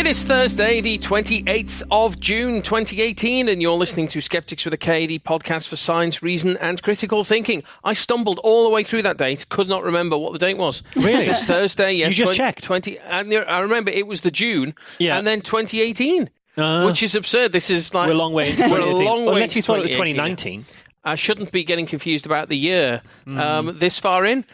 It is Thursday, the 28th of June, 2018, and you're listening to Skeptics with a K, the podcast for science, reason, and critical thinking. I stumbled all the way through that date, could not remember what the date was. Really? It's Thursday, yes. You just checked? 20, and I remember it was the June, Yeah. and then 2018, which is absurd. This is like... We're a long way into 2018. Unless you thought it was 2018. 2019. I shouldn't be getting confused about the year this far in,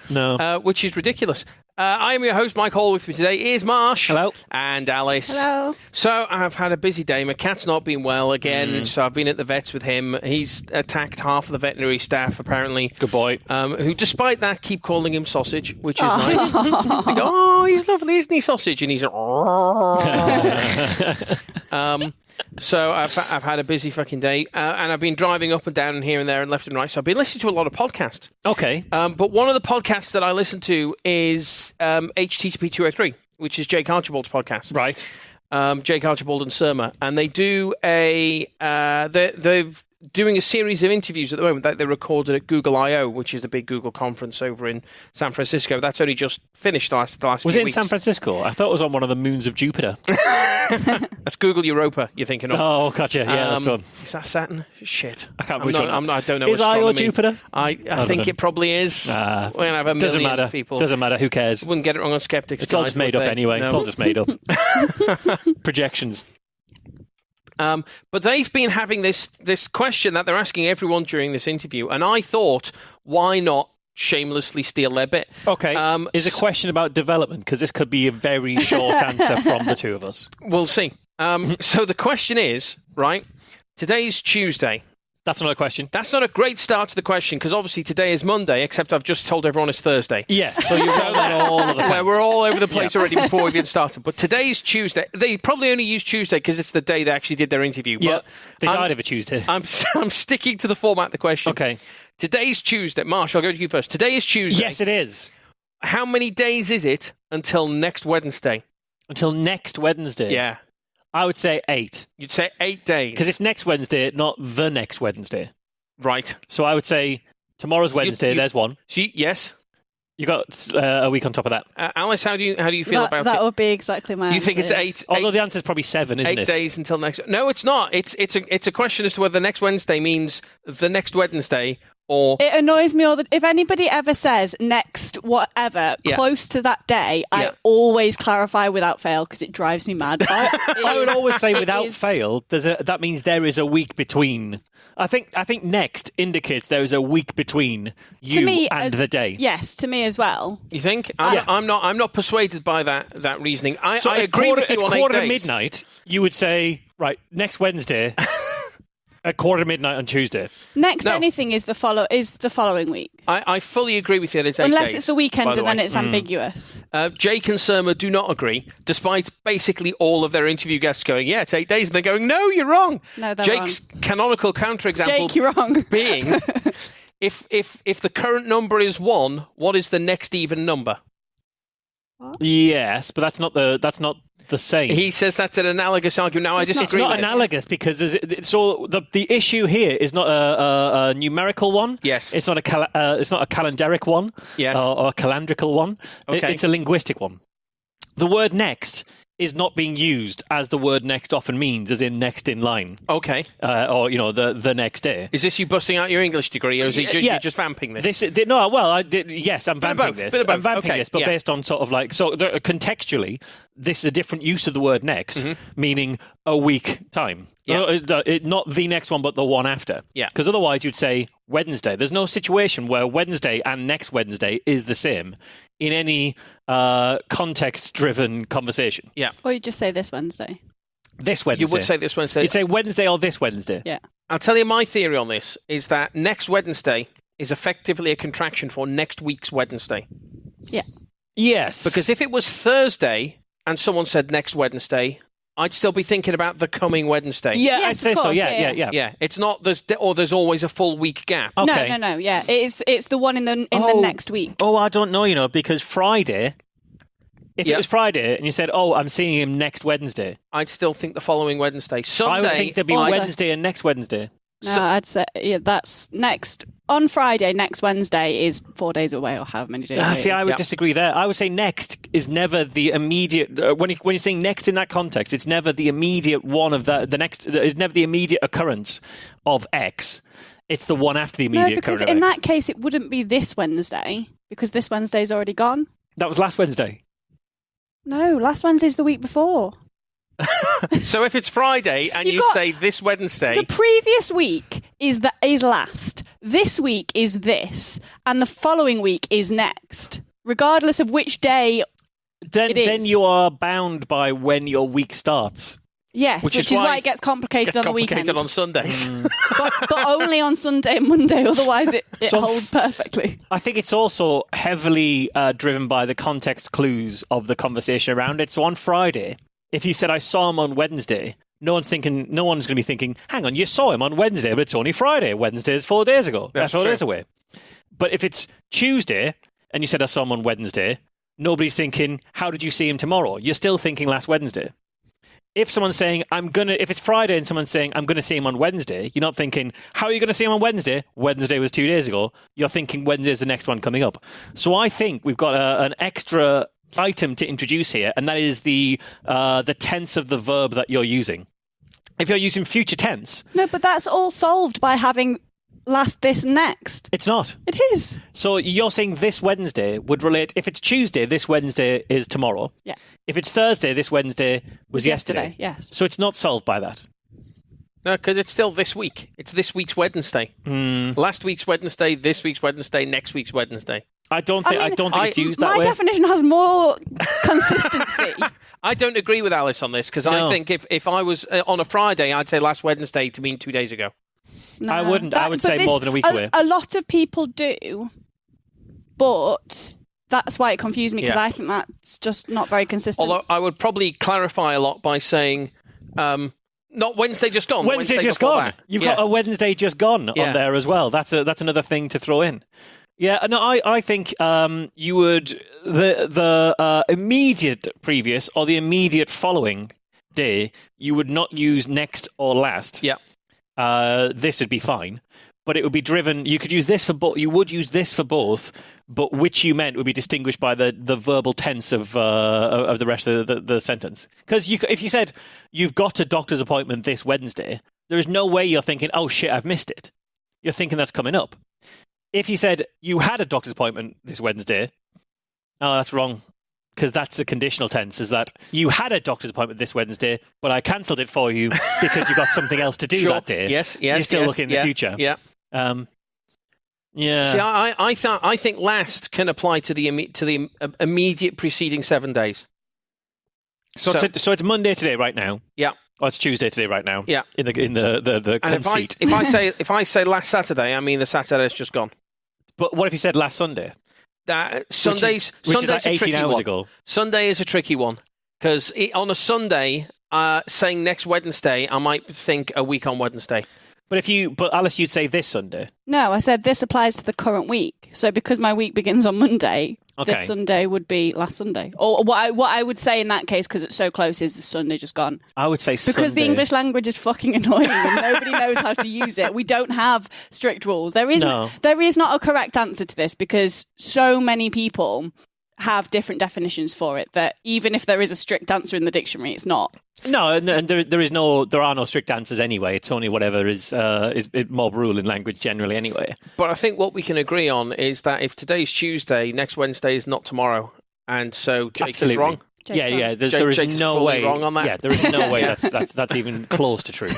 which is ridiculous. I am your host, Mike Hall. With me today is Marsh. Hello. And Alice. Hello. So I've had a busy day. My cat's not been well again, so I've been at the vets with him. He's attacked half of the veterinary staff, apparently. Good boy. Who, despite that, keep calling him Sausage, which is nice. They go, oh, he's lovely, isn't he, Sausage? And he's like, so I've had a busy fucking day, and I've been driving up and down and here and there and left and right. So I've been listening to a lot of podcasts. Okay. But one of the podcasts that I listen to is HTTP 203, which is Jake Archibald's podcast. Right. Jake Archibald and Surma, and they do they're doing a series of interviews at the moment that they recorded at Google I/O, which is the big Google conference over in San Francisco. That's only just finished the last Was few it in weeks. San Francisco? I thought it was on one of the moons of Jupiter. That's Google Europa you're thinking of. Oh, gotcha. Yeah, that's fun. Is that Saturn? Shit. I can't remember which one. I don't know. Is astronomy. Io Jupiter? I think it probably is. We're going to have a Doesn't million matter. people. Doesn't matter. Who cares? Wouldn't get it wrong on Skeptics. It's all just made up anyway. No. It's all just made up. Projections. But they've been having this question that they're asking everyone during this interview, and I thought, why not shamelessly steal their bit? Okay. Is a question about development, because this could be a very short answer from the two of us. We'll see. So the question is, right, today's Tuesday. That's another question. That's not a great start to the question, because obviously today is Monday, except I've just told everyone it's Thursday. Yes, so you're on all of the We're all over the place already before we've even started. But today's Tuesday. They probably only use Tuesday because it's the day they actually did their interview. Yeah, but they died of a Tuesday. I'm sticking to the format of the question. Okay. Today's Tuesday. Marsh, I'll go to you first. Today is Tuesday. Yes, it is. How many days is it until next Wednesday? Until next Wednesday? Yeah. I would say 8. You'd say 8 days. Because it's next Wednesday, not the next Wednesday. Right. So I would say tomorrow's Wednesday, there's one. Yes. You got a week on top of that. Alice, how do you feel about it? That would be exactly my answer. You think it's 8? Although the answer is probably 7, isn't it? 8 days until next... No, it's not. It's a question as to whether next Wednesday means the next Wednesday or... It annoys me if anybody ever says next whatever close to that day, I always clarify without fail because it drives me mad. I would always say without fail, that means there is a week between. I think next indicates there is a week between you and the day. Yes, to me as well. You think? I'm not persuaded by that reasoning. I agree with you on 8 days. At quarter to midnight, you would say, right, next Wednesday... At quarter midnight on Tuesday. Anything is the following week. I fully agree with you that it's 8 days. Unless it's the weekend and then it's ambiguous. Jake and Surma do not agree, despite basically all of their interview guests going, yeah, it's 8 days. And they're going, no, you're wrong. No, they're Jake's canonical counterexample Jake, you're wrong. being, if the current number is 1, what is the next even number? What? Yes, but that's not the same. He says that's an analogous argument. Now, I disagree. It's not analogous because the issue here is not a numerical one. Yes. It's not a calendaric one. Yes. Or a calendrical one. Okay. It's a linguistic one. The word next is not being used as the word next often means, as in next in line. Okay. Or the next day. Is this you busting out your English degree, or is it you're just vamping this? Yes, I'm vamping this. I'm vamping this, but based on sort of like contextually, this is a different use of the word next, meaning a week time. Yeah. Not the next one, but the one after. Yeah. Because otherwise you'd say Wednesday. There's no situation where Wednesday and next Wednesday is the same in any context-driven conversation. Yeah. Or you just say this Wednesday. This Wednesday. You would say this Wednesday. You'd say Wednesday or this Wednesday. Yeah. I'll tell you my theory on this is that next Wednesday is effectively a contraction for next week's Wednesday. Yeah. Yes. Because if it was Thursday and someone said next Wednesday, I'd still be thinking about the coming Wednesday. Yeah, yes, I'd say course, so. Yeah. Yeah, it's not there's always a full week gap. Okay. No. Yeah, it's the one in the next week. Oh, I don't know. Because Friday. If it was Friday and you said, "Oh, I'm seeing him next Wednesday," I'd still think the following Wednesday. Sunday, I would think there'd be Wednesday and next Wednesday. No, I'd say that's next on Friday, next Wednesday is 4 days away, or however many days. See, I would disagree there. I would say next is never the immediate. When you're saying next in that context, it's never the immediate one of the next. It's never the immediate occurrence of X. It's the one after the immediate occurrence. No, because in that case, it wouldn't be this Wednesday, because this Wednesday's already gone. That was last Wednesday. No, last Wednesday's the week before. So if it's Friday and you say this Wednesday, the previous week is last. This week is this, and the following week is next, regardless of which day. Then you are bound by when your week starts. Yes, which is why it gets complicated on the weekend. On Sundays. but only on Sunday and Monday, otherwise it holds perfectly. I think it's also heavily driven by the context clues of the conversation around it. So on Friday, if you said, I saw him on Wednesday, no one's going to be thinking, hang on, you saw him on Wednesday, but it's only Friday. Wednesday is 4 days ago. That's 4 days away. But if it's Tuesday and you said, I saw him on Wednesday, nobody's thinking, how did you see him tomorrow? You're still thinking last Wednesday. If someone's saying, if it's Friday and someone's saying, I'm going to see him on Wednesday, you're not thinking, how are you going to see him on Wednesday? Wednesday was 2 days ago. You're thinking, Wednesday's the next one coming up. So I think we've got an extra item to introduce here, and that is the tense of the verb that you're using. If you're using future tense... No, but that's all solved by having last, this, next. It's not. It is. So you're saying this Wednesday would relate... If it's Tuesday, this Wednesday is tomorrow. Yeah. If it's Thursday, this Wednesday was yesterday. Yes. So it's not solved by that. No, because it's still this week. It's this week's Wednesday. Last week's Wednesday, this week's Wednesday, next week's Wednesday. I don't think it's used that way. My definition has more consistency. I don't agree with Alice on this, because I think if I was on a Friday, I'd say last Wednesday to mean 2 days ago. No, I wouldn't. I would say more than a week away. A lot of people do, but that's why it confused me, because I think that's just not very consistent. Although I would probably clarify a lot by saying... not Wednesday just gone. Wednesday just gone. Back. You've got a Wednesday just gone on there as well. That's another thing to throw in. Yeah, no, I think you would the immediate previous or the immediate following day, you would not use next or last. Yeah, this would be fine, but it would be driven. You could use this for both. You would use this for both, but which you meant would be distinguished by the verbal tense of the rest of the sentence. Because if you said you've got a doctor's appointment this Wednesday, there is no way you're thinking, oh shit, I've missed it. You're thinking that's coming up. If you said you had a doctor's appointment this Wednesday, oh, that's wrong, because that's a conditional tense, is that you had a doctor's appointment this Wednesday, but I cancelled it for you because you got something else to do that day. Yes. You're still looking in the future. Yeah. Yeah. See, I think last can apply to the immediate preceding 7 days. So it's Monday today, right now. Yeah. Oh, it's Tuesday today, right now. Yeah. In the conceit. If I say last Saturday, I mean the Saturday's just gone. But what if you said last Sunday? Sunday's like 18 hours ago. Sunday is a tricky one, because on a Sunday, saying next Wednesday, I might think a week on Wednesday. But Alice, you'd say this Sunday. No, I said this applies to the current week. So because my week begins on Monday, this Sunday would be last Sunday. Or what I would say in that case, because it's so close, is the Sunday just gone. I would say because Sunday. The English language is fucking annoying and nobody knows how to use it. We don't have strict rules. There is not a correct answer to this, because so many people have different definitions for it, that even if there is a strict answer in the dictionary, it's not. No, and there are no strict answers anyway. It's only whatever is mob rule in language generally anyway. But I think what we can agree on is that if today's Tuesday, next Wednesday is not tomorrow, and so Jake is wrong. Yeah. There is no way wrong on that. Yeah, there is no way that's even close to true.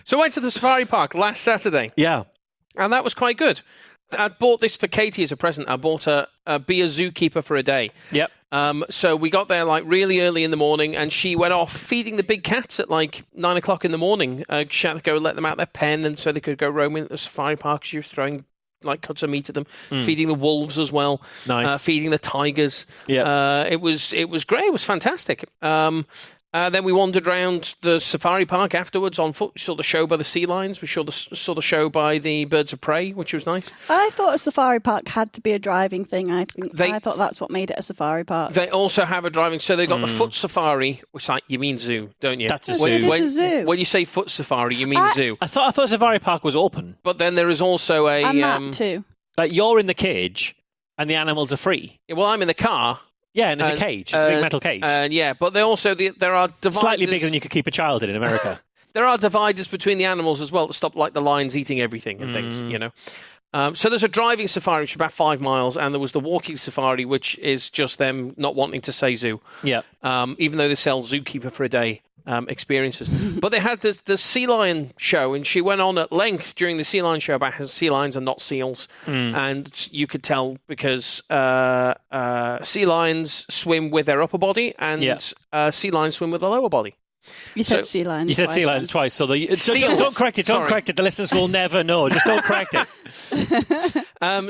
So I went to the safari park last Saturday. Yeah, and that was quite good. I bought this for Katie as a present. I bought her be a zookeeper for a day. Yep. So we got there like really early in the morning, and she went off feeding the big cats at like 9 o'clock in the morning. She had to go let them out their pen, and so they could go roaming at the safari park. She was throwing like cuts of meat at them, feeding the wolves as well. Nice. Feeding the tigers. Yeah. It was great. It was fantastic. Then we wandered around the safari park afterwards on foot. We saw the show by the sea lions. We saw the show by the birds of prey, which was nice. I thought a safari park had to be a driving thing. I thought that's what made it a safari park. They also have a driving. So they got the foot safari, which you mean zoo, don't you? That's a zoo. It is a zoo. When you say foot safari, you mean zoo. I thought safari park was open. But then there is also a... And that too. Like you're in the cage and the animals are free. Well, I'm in the car. Yeah, and there's a cage. It's a big metal cage. Yeah, but there are dividers. Slightly bigger than you could keep a child in America. There are dividers between the animals as well to stop like the lions eating everything and things, you know. So there's a driving safari, which is about 5 miles, and there was the walking safari, which is just them not wanting to say zoo. Yeah. Even though they sell Zookeeper for a day experiences. But they had the sea lion show, and she went on at length during the sea lion show about how sea lions are not seals. And you could tell because sea lions swim with their upper body, and sea lions swim with their lower body. You said sea lions. You said sea lions twice, so don't correct it. Don't correct it. The listeners will never know. Just don't correct it.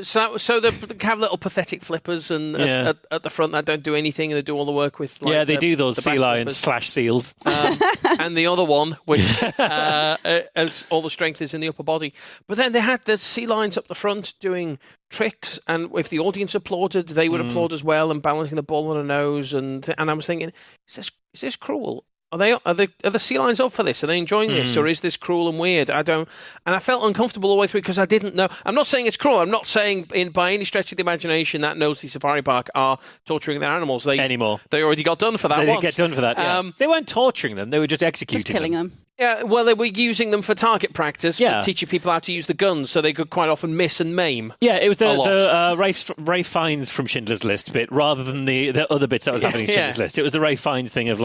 So they have little pathetic flippers and at the front that don't do anything, and they do all the work with. Like, they do those sea lions / seals. And the other one, which has all the strength is in the upper body. But then they had the sea lions up the front doing tricks, and if the audience applauded, they would applaud as well, and balancing the ball on the nose. And I was thinking, is this cruel? Are the sea lions up for this? Are they enjoying this, or is this cruel and weird? And I felt uncomfortable all the way through because I didn't know. I'm not saying it's cruel. I'm not saying by any stretch of the imagination that Knowsley Safari Park are torturing their animals anymore. They already got done for that. They didn't get done for that. Yeah. They weren't torturing them. They were just executing just killing them. Yeah, well, they were using them for target practice, for teaching people how to use the guns, so they could quite often miss and maim. Yeah, it was the Rafe Fiennes from Schindler's List bit, rather than the other bits that was happening in Schindler's List. It was the Rafe Fiennes thing of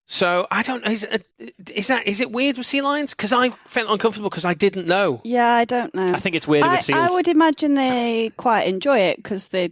So I don't know. Is it weird with sea lions? Because I felt uncomfortable because I didn't know. Yeah, I don't know. I think it's weirder with seals. I would imagine they quite enjoy it because they're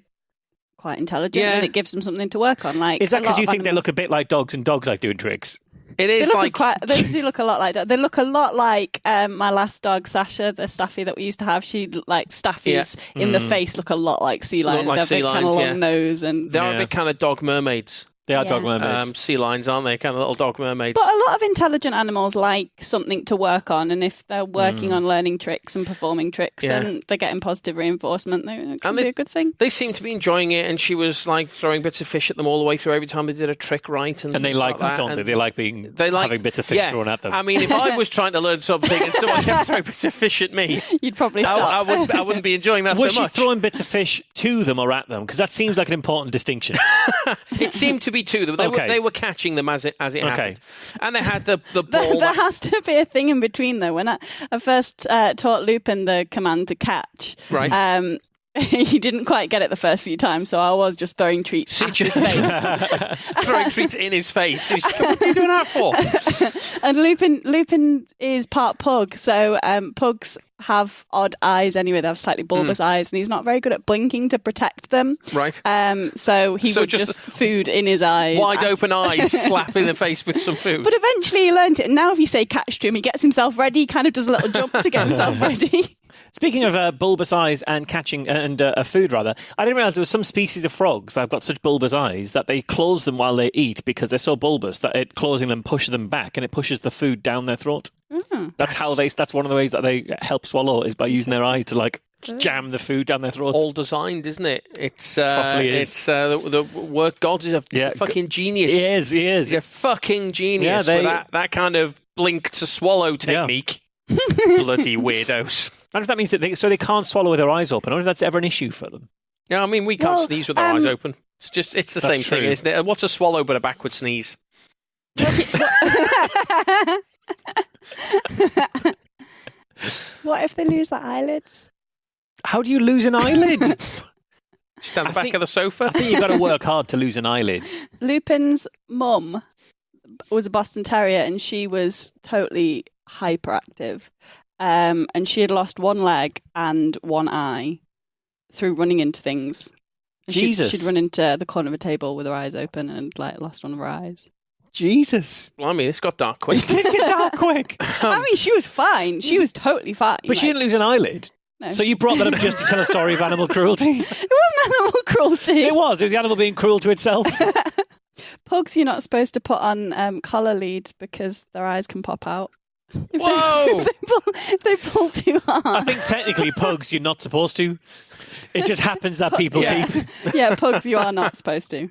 quite intelligent and it gives them something to work on. Like, is that because you think they look a bit like dogs and dogs like doing tricks? It is they do look a lot like dogs. They look a lot like my last dog, Sasha, the Staffy that we used to have. She like Staffies in the face look a lot like sea lions. Like They're kind of long nose and they are a bit kind of dog mermaids. They are dog mermaids. Sea lions, aren't they? Kind of little dog mermaids. But a lot of intelligent animals like something to work on, and if they're working on learning tricks and performing tricks, then they're getting positive reinforcement. It can be a good thing. They seem to be enjoying it, and she was like throwing bits of fish at them all the way through every time they did a trick right. And they like that, don't they? They like having bits of fish thrown at them. I mean, if I was trying to learn something and someone kept throwing bits of fish at me, you'd probably stop. I wouldn't be enjoying that so much. Was she throwing bits of fish to them or at them? Because that seems like an important distinction. It seemed to be to them. They were catching them as it happened. And they had the ball. There has to be a thing in between, though. When I first taught Lupin the command to catch, right. He didn't quite get it the first few times, so I was just throwing treats at his face. Throwing treats in his face. What are you doing that for? And Lupin is part pug, so pugs have odd eyes anyway. They have slightly bulbous eyes, and he's not very good at blinking to protect them. Right. So he would just food in his eyes. Wide open eyes, slap in the face with some food. But eventually he learned it, and now if you say catch to him, he gets himself ready, kind of does a little jump to get himself ready. Speaking of bulbous eyes and catching and food, rather, I didn't realise there was some species of frogs that have got such bulbous eyes that they close them while they eat because they're so bulbous that closing them pushes them back and it pushes the food down their throat. That's one of the ways that they help swallow is by using their eyes to jam the food down their throats. All designed, isn't it? It's the work. God is a fucking genius. He is. He's a fucking genius with that kind of blink to swallow technique. Bloody weirdos. I don't know if that means that they can't swallow with their eyes open. I don't know if that's ever an issue for them. Yeah, I mean, we can't sneeze with our eyes open. It's the same thing, isn't it? What's a swallow but a backward sneeze? What if they lose their eyelids? How do you lose an eyelid? Stand back of the sofa? I think you've got to work hard to lose an eyelid. Lupin's mum was a Boston Terrier, and she was totally hyperactive. And she had lost one leg and one eye through running into things. Jesus. She'd run into the corner of a table with her eyes open and lost one of her eyes. Jesus. Blimey, this got dark quick. It did get dark quick. I mean, she was fine. She was totally fine. But she didn't lose an eyelid. No. So you brought that up just to tell a story of animal cruelty? It wasn't animal cruelty. It was the animal being cruel to itself. Pugs, you're not supposed to put on collar leads because their eyes can pop out. Whoa! If they pull too hard. I think technically pugs, you're not supposed to. It just happens that people keep. Yeah, pugs, you are not supposed to.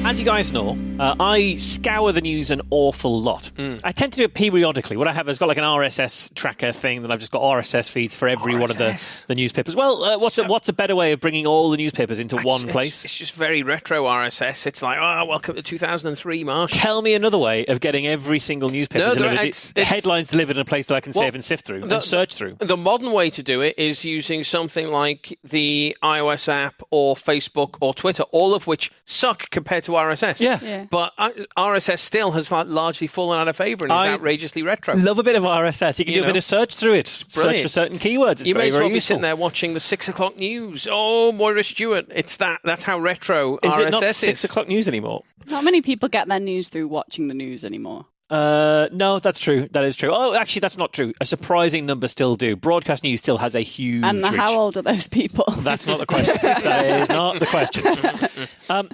As you guys know, I scour the news an awful lot. I tend to do it periodically. What I have is got like an RSS tracker thing that I've just got RSS feeds for every one of the newspapers. Well, what's a better way of bringing all the newspapers into one place? It's just very retro RSS. It's like, welcome to 2003, Marsh. Tell me another way of getting every single newspaper delivered, headlines delivered in a place that I can save and sift through and search through. The modern way to do it is using something like the iOS app or Facebook or Twitter, all of which suck compared to RSS. Yeah. But RSS still has largely fallen out of favour and is outrageously retro. Love a bit of RSS. You can do a bit of search through it. Search for certain keywords. You may as well be sitting there watching the 6 o'clock news. Oh, Moira Stewart. It's that. That's how retro RSS is. Is it not 6 o'clock news anymore? Not many people get their news through watching the news anymore. No, that's true. That is true. Oh, actually, that's not true. A surprising number still do. Broadcast news still has a huge And reach. How old are those people? That's not the question. That is not the question.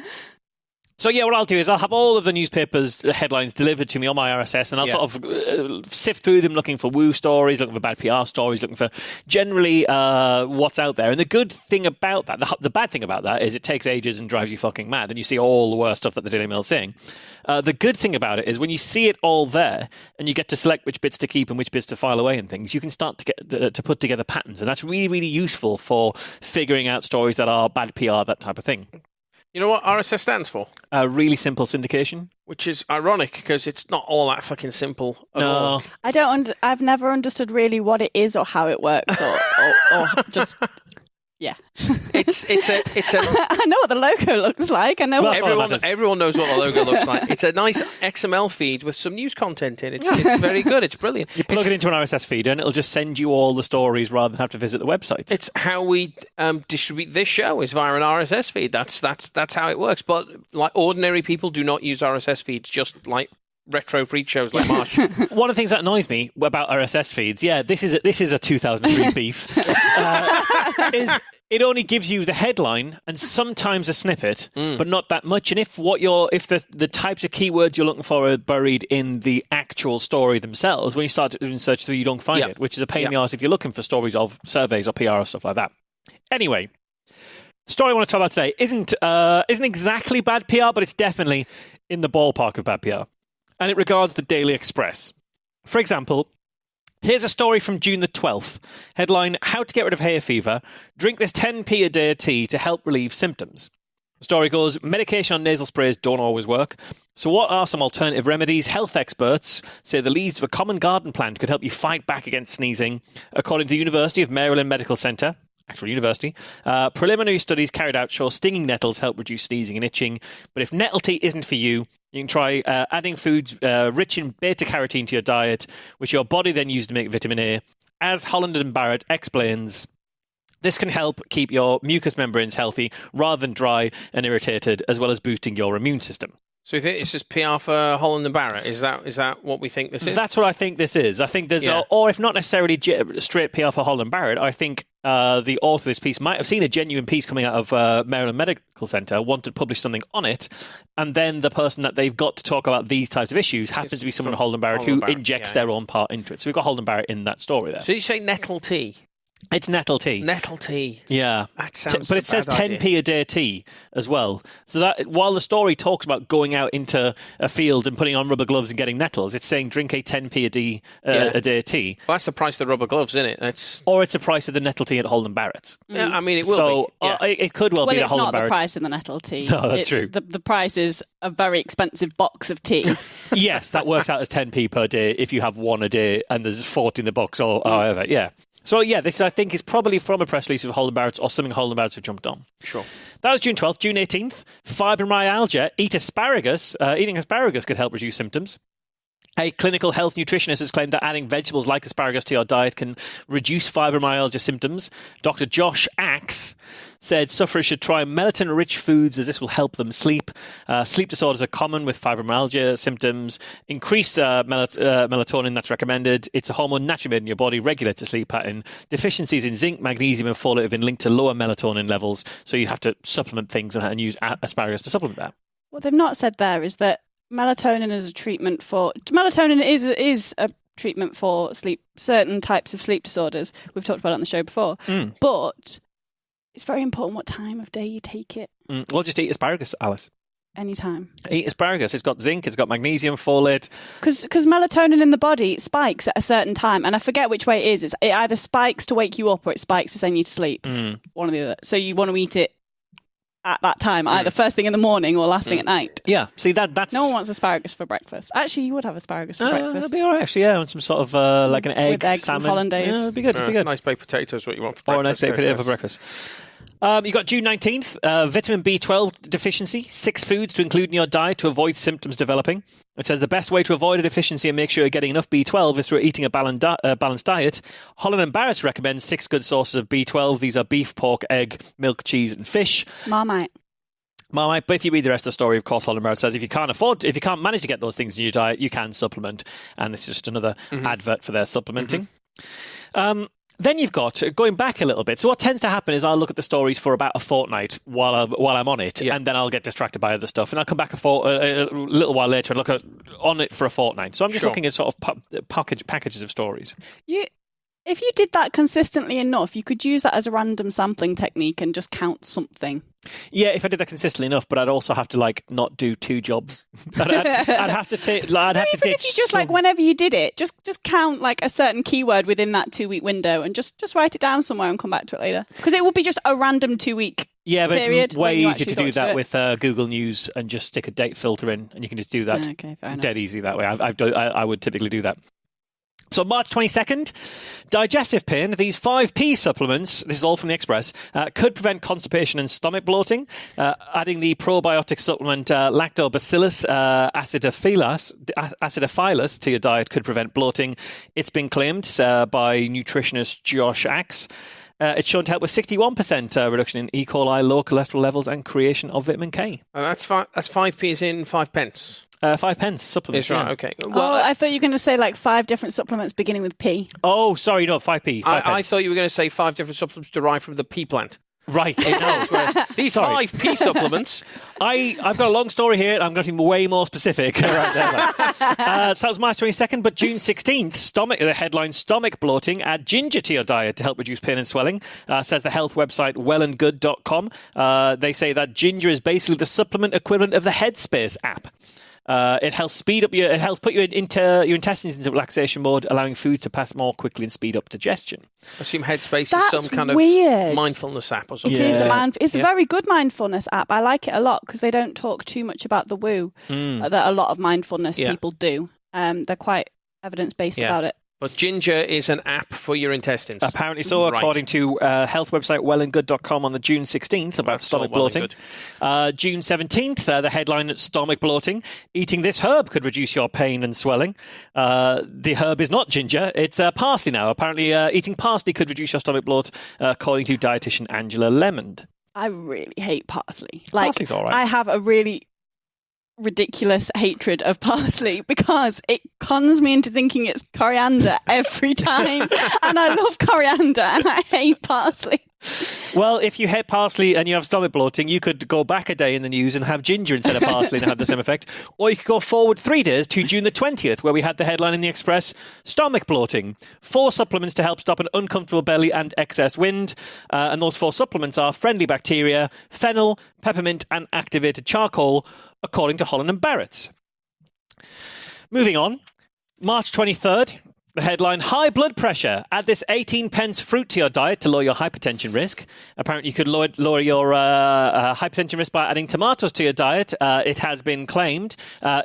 So yeah, what I'll do is I'll have all of the newspapers' headlines delivered to me on my RSS, and I'll sort of sift through them, looking for woo stories, looking for bad PR stories, looking for generally what's out there. And the good thing about that, the bad thing about that, is it takes ages and drives you fucking mad, and you see all the worst stuff that the Daily Mail is saying. The good thing about it is when you see it all there, and you get to select which bits to keep and which bits to file away and things, you can start to get to put together patterns, and that's really, really useful for figuring out stories that are bad PR, that type of thing. You know what RSS stands for? Really simple syndication. Which is ironic because it's not all that fucking simple at all. I've never understood really what it is or how it works or just... Yeah. It's a I know what the logo looks like. I know everyone knows what the logo looks like. It's a nice XML feed with some news content in. It's very good. It's brilliant. You plug it into an RSS feed and it'll just send you all the stories rather than have to visit the websites. It's how we distribute this show is via an RSS feed. That's how it works. But like ordinary people do not use RSS feeds, just like retro freak shows like Marsh. One of the things that annoys me about RSS feeds, this is a 2003 beef, is it only gives you the headline and sometimes a snippet, but not that much. And if the types of keywords you're looking for are buried in the actual story themselves, when you start to search through, you don't find it, which is a pain in the arse if you're looking for stories of surveys or PR or stuff like that. Anyway, the story I want to talk about today isn't exactly bad PR, but it's definitely in the ballpark of bad PR. And it regards the Daily Express. For example, here's a story from June the 12th. Headline, How to Get Rid of Hay Fever. Drink this 10p a day tea to help relieve symptoms. The story goes, medication on nasal sprays don't always work. So what are some alternative remedies? Health experts say the leaves of a common garden plant could help you fight back against sneezing. According to the University of Maryland Medical Center, actual university, preliminary studies carried out show stinging nettles help reduce sneezing and itching. But if nettle tea isn't for you, you can try adding foods rich in beta-carotene to your diet, which your body then uses to make vitamin A. As Holland and Barrett explains, this can help keep your mucous membranes healthy rather than dry and irritated, as well as boosting your immune system. So you think it's just PR for Holland and Barrett? Is that what we think this is? That's what I think this is. I think there's, or if not necessarily straight PR for Holland and Barrett, I think the author of this piece might have seen a genuine piece coming out of Maryland Medical Center, wanted to publish something on it, and then the person that they've got to talk about these types of issues happens to be someone at Holland and Barrett who injects their own part into it. So we've got Holland and Barrett in that story there. So you say nettle tea? It's nettle tea. Nettle tea. Yeah. That sounds but it says 10p a day tea as well. So that while the story talks about going out into a field and putting on rubber gloves and getting nettles, it's saying drink a 10p a day tea. Well, that's the price of the rubber gloves, isn't it? Or it's the price of the nettle tea at Holland Barrett's. Yeah, I mean, it will be. Yeah. It could well be at Holland Barrett's. Well, it's not the price of the nettle tea. No, that's true. The price is a very expensive box of tea. Yes, that works out as 10p per day if you have one a day and there's 40 in the box or however, yeah. So, this, I think, is probably from a press release of Holland Barrett's or something Holland Barrett's have jumped on. Sure. That was June 12th. June 18th, fibromyalgia. Eating asparagus could help reduce symptoms. A clinical health nutritionist has claimed that adding vegetables like asparagus to your diet can reduce fibromyalgia symptoms. Dr. Josh Axe said sufferers should try melatonin-rich foods as this will help them sleep. Sleep disorders are common with fibromyalgia symptoms. Increase melatonin, that's recommended. It's a hormone naturally made in your body, regulates the sleep pattern. Deficiencies in zinc, magnesium and folate have been linked to lower melatonin levels, so you have to supplement things and use asparagus to supplement that. What they've not said there is that melatonin is a treatment for... Melatonin is a treatment for sleep, certain types of sleep disorders. We've talked about it on the show before. But it's very important what time of day you take it. Well, just eat asparagus, Alice. Anytime. Eat asparagus. It's got zinc, it's got magnesium, folate. Because melatonin in the body spikes at a certain time, and I forget which way it is. It either spikes to wake you up or it spikes to send you to sleep. One or the other. So you want to eat it at that time, either first thing in the morning or last thing at night. Yeah, see, that's... No one wants asparagus for breakfast. Actually, you would have asparagus for breakfast. That'd be all right, actually, yeah, and some sort of, like an egg, with eggs salmon. And hollandaise. Yeah, it'd be good, it'd be good. Nice baked potato is what you want for breakfast. Or a nice baked potato for breakfast. You got June 19th, vitamin B12 deficiency, 6 foods to include in your diet to avoid symptoms developing. It says the best way to avoid a deficiency and make sure you're getting enough B12 is through eating a balanced diet. Holland & Barrett recommends 6 good sources of B12. These are beef, pork, egg, milk, cheese and fish. Marmite. But if you read the rest of the story, of course, Holland & Barrett says if you can't manage to get those things in your diet, you can supplement. And it's just another advert for their supplementing. Then you've got, going back a little bit, so what tends to happen is I'll look at the stories for about a fortnight while I'm on it, and then I'll get distracted by other stuff, and I'll come back a little while later and look on it for a fortnight. So I'm just looking at sort of packages of stories. If you did that consistently enough, you could use that as a random sampling technique and just count something. Yeah, if I did that consistently enough, but I'd also have to not do 2 jobs. I'd have to take. Even if you just whenever you did it, just count a certain keyword within that 2-week window and just write it down somewhere and come back to it later. Because it would be just a random 2-week. Yeah, but period it's way easier to do that with Google News and just stick a date filter in, and you can just do that. Okay, fair enough. Dead easy that way. I would typically do that. So March 22nd, digestive pain. These 5p supplements, this is all from the Express, could prevent constipation and stomach bloating. Adding the probiotic supplement Lactobacillus acidophilus to your diet could prevent bloating. It's been claimed by nutritionist Josh Axe. It's shown to help with 61% reduction in E. coli, low cholesterol levels, and creation of vitamin K. That's 5p is in 5 pence. 5 pence supplements. Right, okay. Well, I thought you were going to say 5 different supplements beginning with P. Oh, sorry, no, 5p. I thought you were going to say 5 different supplements derived from the pea plant. Right. These 5p supplements. I've got a long story here, and I'm going to be way more specific. Right there. So that was March 22nd, but June 16th, the headline, stomach bloating, add ginger to your diet to help reduce pain and swelling, says the health website wellandgood.com. They say that ginger is basically the supplement equivalent of the Headspace app. It helps put your intestines into relaxation mode, allowing food to pass more quickly and speed up digestion. I assume Headspace is some kind of mindfulness app or something. It is it's a very good mindfulness app. I like it a lot because they don't talk too much about the woo that a lot of mindfulness people do. They're quite evidence-based about it. But ginger is an app for your intestines. Apparently so, according to health website wellandgood.com on the June 16th about stomach bloating. June 17th, the headline, stomach bloating. Eating this herb could reduce your pain and swelling. The herb is not ginger, it's parsley now. Apparently eating parsley could reduce your stomach bloat, according to dietitian Angela Lemond. I really hate parsley. Parsley's all right. I have a really ridiculous hatred of parsley because it cons me into thinking it's coriander every time. And I love coriander and I hate parsley. Well, if you hate parsley and you have stomach bloating, you could go back a day in the news and have ginger instead of parsley and have the same effect. Or you could go forward 3 days to June the 20th, where we had the headline in the Express, stomach bloating. 4 supplements to help stop an uncomfortable belly and excess wind. And those 4 supplements are friendly bacteria, fennel, peppermint, and activated charcoal, according to Holland & Barrett's. Moving on, March 23rd, the headline, high blood pressure. Add this 18 pence fruit to your diet to lower your hypertension risk. Apparently, you could lower your hypertension risk by adding tomatoes to your diet. It has been claimed.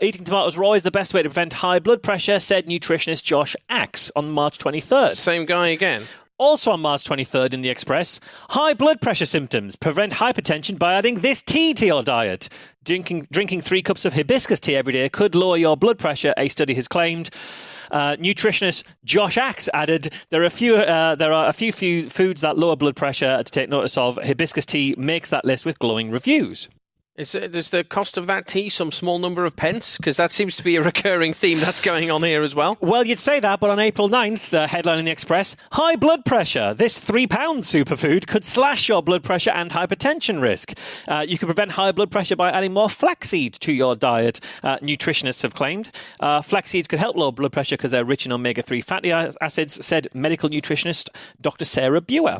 Eating tomatoes raw is the best way to prevent high blood pressure, said nutritionist Josh Axe on March 23rd. Same guy again. Also on March 23rd in the Express, high blood pressure symptoms. Prevent hypertension by adding this tea to your diet. Drinking 3 cups of hibiscus tea every day could lower your blood pressure, a study has claimed. Nutritionist Josh Axe added, there are a few foods that lower blood pressure to take notice of. Hibiscus tea makes that list with glowing reviews. Is the cost of that tea some small number of pence? Because that seems to be a recurring theme that's going on here as well. Well, you'd say that, but on April 9th, the headline in the Express, high blood pressure. This £3 superfood could slash your blood pressure and hypertension risk. You can prevent high blood pressure by adding more flaxseed to your diet, nutritionists have claimed. Flax seeds could help lower blood pressure because they're rich in omega-3 fatty acids, said medical nutritionist Dr. Sarah Brewer.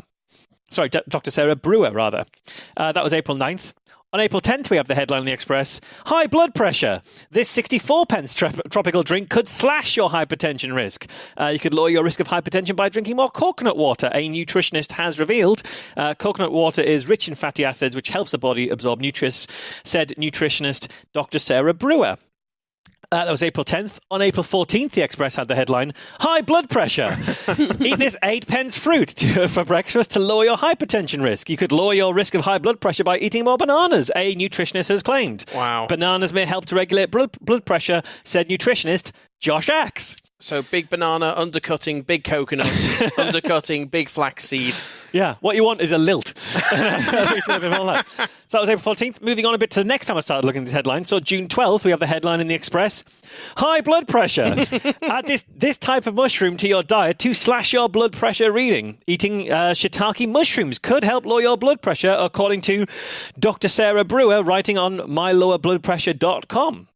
Dr. Sarah Brewer, rather. That was April 9th. On April 10th, we have the headline in the Express, high blood pressure. This 64 pence tropical drink could slash your hypertension risk. You could lower your risk of hypertension by drinking more coconut water, a nutritionist has revealed. Coconut water is rich in fatty acids, which helps the body absorb nutrients, said nutritionist Dr. Sarah Brewer. That was April 10th. On April 14th, the Express had the headline, high blood pressure. Eat this 8 pence fruit for breakfast to lower your hypertension risk. You could lower your risk of high blood pressure by eating more bananas, a nutritionist has claimed. Wow. Bananas may help to regulate blood pressure, said nutritionist Josh Axe. So big banana undercutting big coconut, undercutting big flaxseed. Yeah, what you want is a lilt. So that was April 14th. Moving on a bit to the next time I started looking at these headlines. So June 12th, we have the headline in the Express. High blood pressure. Add this type of mushroom to your diet to slash your blood pressure reading. Eating shiitake mushrooms could help lower your blood pressure, according to Dr. Sarah Brewer, writing on mylowerbloodpressure.com.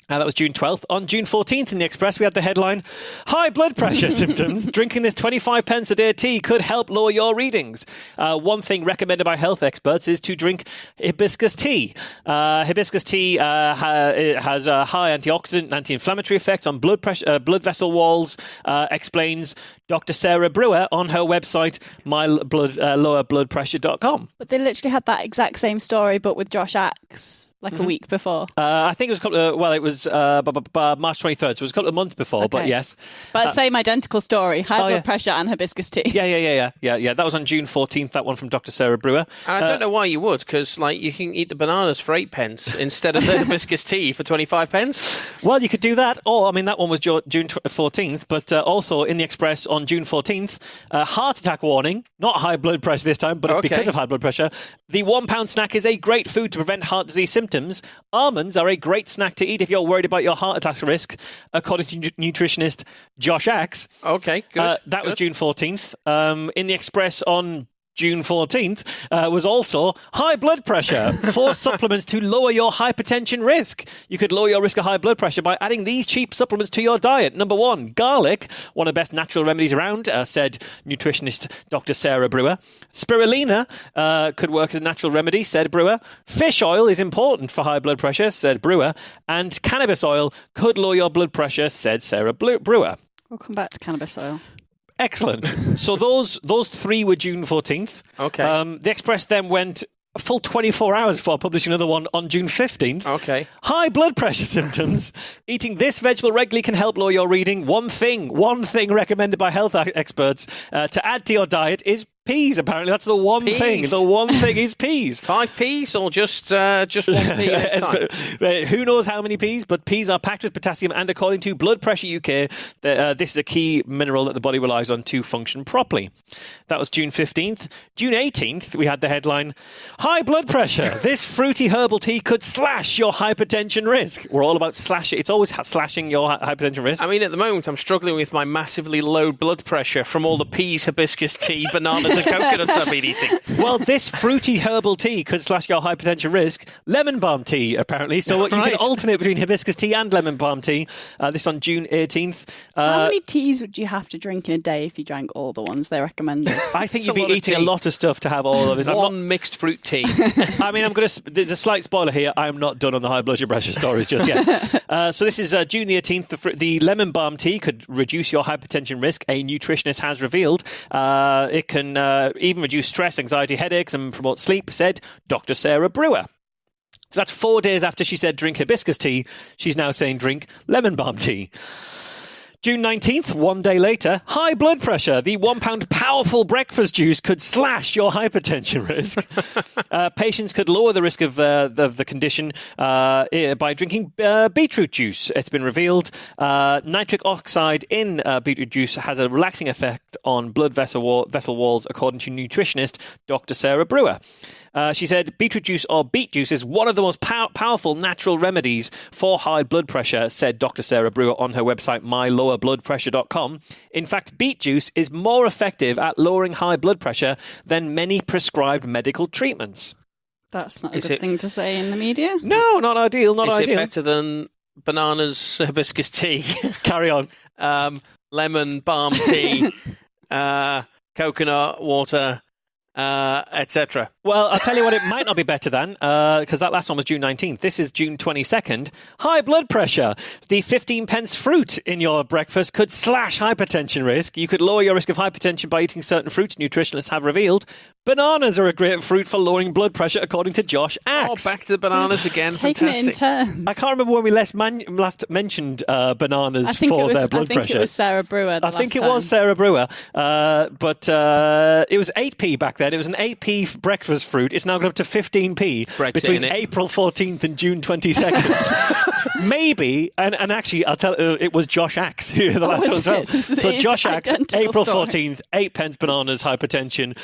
That was June 12th. On June 14th in the Express, we had the headline, high blood pressure symptoms. Drinking this 25 pence a day tea could help lower your readings. One thing recommended by health experts is to drink hibiscus tea. Hibiscus tea has a high antioxidant and anti-inflammatory effects on blood vessel walls, explains Dr. Sarah Brewer on her website, mylowerbloodpressure.com. But they literally had that exact same story, but with Josh Axe. A week before. I think it was it was March 23rd, so it was a couple of months before, okay. But yes. But same identical story, high blood pressure and hibiscus tea. Yeah. That was on June 14th, that one from Dr. Sarah Brewer. I don't know why you would, because you can eat the bananas for 8 pence instead of the hibiscus tea for 25 pence. Well, you could do that, or, that one was June 14th, but also in the Express on June 14th, heart attack warning, not high blood pressure this time, but it's because of high blood pressure. The £1 snack is a great food to prevent heart disease symptoms. Almonds are a great snack to eat if you're worried about your heart attack risk, according to nutritionist Josh Axe. Okay, good. That was June 14th. In the Express on June 14th was also high blood pressure. 4 supplements to lower your hypertension risk. You could lower your risk of high blood pressure by adding these cheap supplements to your diet. Number 1, garlic, one of the best natural remedies around, said nutritionist Dr. Sarah Brewer. Spirulina could work as a natural remedy, said Brewer. Fish oil is important for high blood pressure, said Brewer. And cannabis oil could lower your blood pressure, said Sarah Brewer. We'll come back to cannabis oil. Excellent. So those 3 were June 14th. Okay. The Express then went a full 24 hours before publishing another one on June 15th. Okay. High blood pressure symptoms. Eating this vegetable regularly can help lower your reading. One thing recommended by health experts to add to your diet is peas, apparently. That's the one thing. The one thing is peas. 5 peas or just 1 pea at a time? Who knows how many peas, but peas are packed with potassium, and according to Blood Pressure UK, this is a key mineral that the body relies on to function properly. That was June 15th. June 18th, we had the headline, high blood pressure. This fruity herbal tea could slash your hypertension risk. We're all about slashing. It's always slashing your hypertension risk. I mean, at the moment, I'm struggling with my massively low blood pressure from all the peas, hibiscus tea, bananas, and coconuts I've been eating. Well, this fruity herbal tea could slash your hypertension risk. Lemon balm tea, apparently. So you can alternate between hibiscus tea and lemon balm tea. This on June 18th. How many teas would you have to drink in a day if you drank all the ones they recommended? I think you'd be eating a lot of stuff to have all of this. One mixed fruit tea. I mean, there's a slight spoiler here. I'm not done on the high blood pressure stories just yet. So this is June the 18th. The lemon balm tea could reduce your hypertension risk, a nutritionist has revealed. It can even reduce stress, anxiety, headaches, and promote sleep, said Dr. Sarah Brewer. So that's 4 days after she said drink hibiscus tea. She's now saying drink lemon balm tea. June 19th, one day later, high blood pressure. The £1 powerful breakfast juice could slash your hypertension risk. Patients could lower the risk of the condition by drinking beetroot juice. It's been revealed nitric oxide in beetroot juice has a relaxing effect on blood vessel walls, according to nutritionist Dr. Sarah Brewer. She said beetroot juice or beet juice is one of the most powerful natural remedies for high blood pressure, said Dr. Sarah Brewer on her website mylowerbloodpressure.com. In fact, beet juice is more effective at lowering high blood pressure than many prescribed medical treatments. That's not a good thing to say in the media. No, not ideal, not ideal. Is it better than bananas hibiscus tea? Carry on. Lemon balm tea, coconut water, etc. Well, I'll tell you what it might not be better than, because that last one was June 19th. This is June 22nd. High blood pressure. The 15p fruit in your breakfast could slash hypertension risk. You could lower your risk of hypertension by eating certain fruits, nutritionists have revealed. Bananas are a great fruit for lowering blood pressure, according to Josh Axe. Oh, back to the bananas again. Taking Fantastic. it in turns. I can't remember when we last mentioned bananas for their blood pressure. I think it was Sarah Brewer. I think it was Sarah Brewer. But it was 8p back then. It was an 8p breakfast fruit. It's now gone up to 15p Brexit, between April 14th and June 22nd. Maybe, and actually, I'll tell it was Josh Axe who the last one as well. So Josh Axe, April 14th, 8p bananas, hypertension.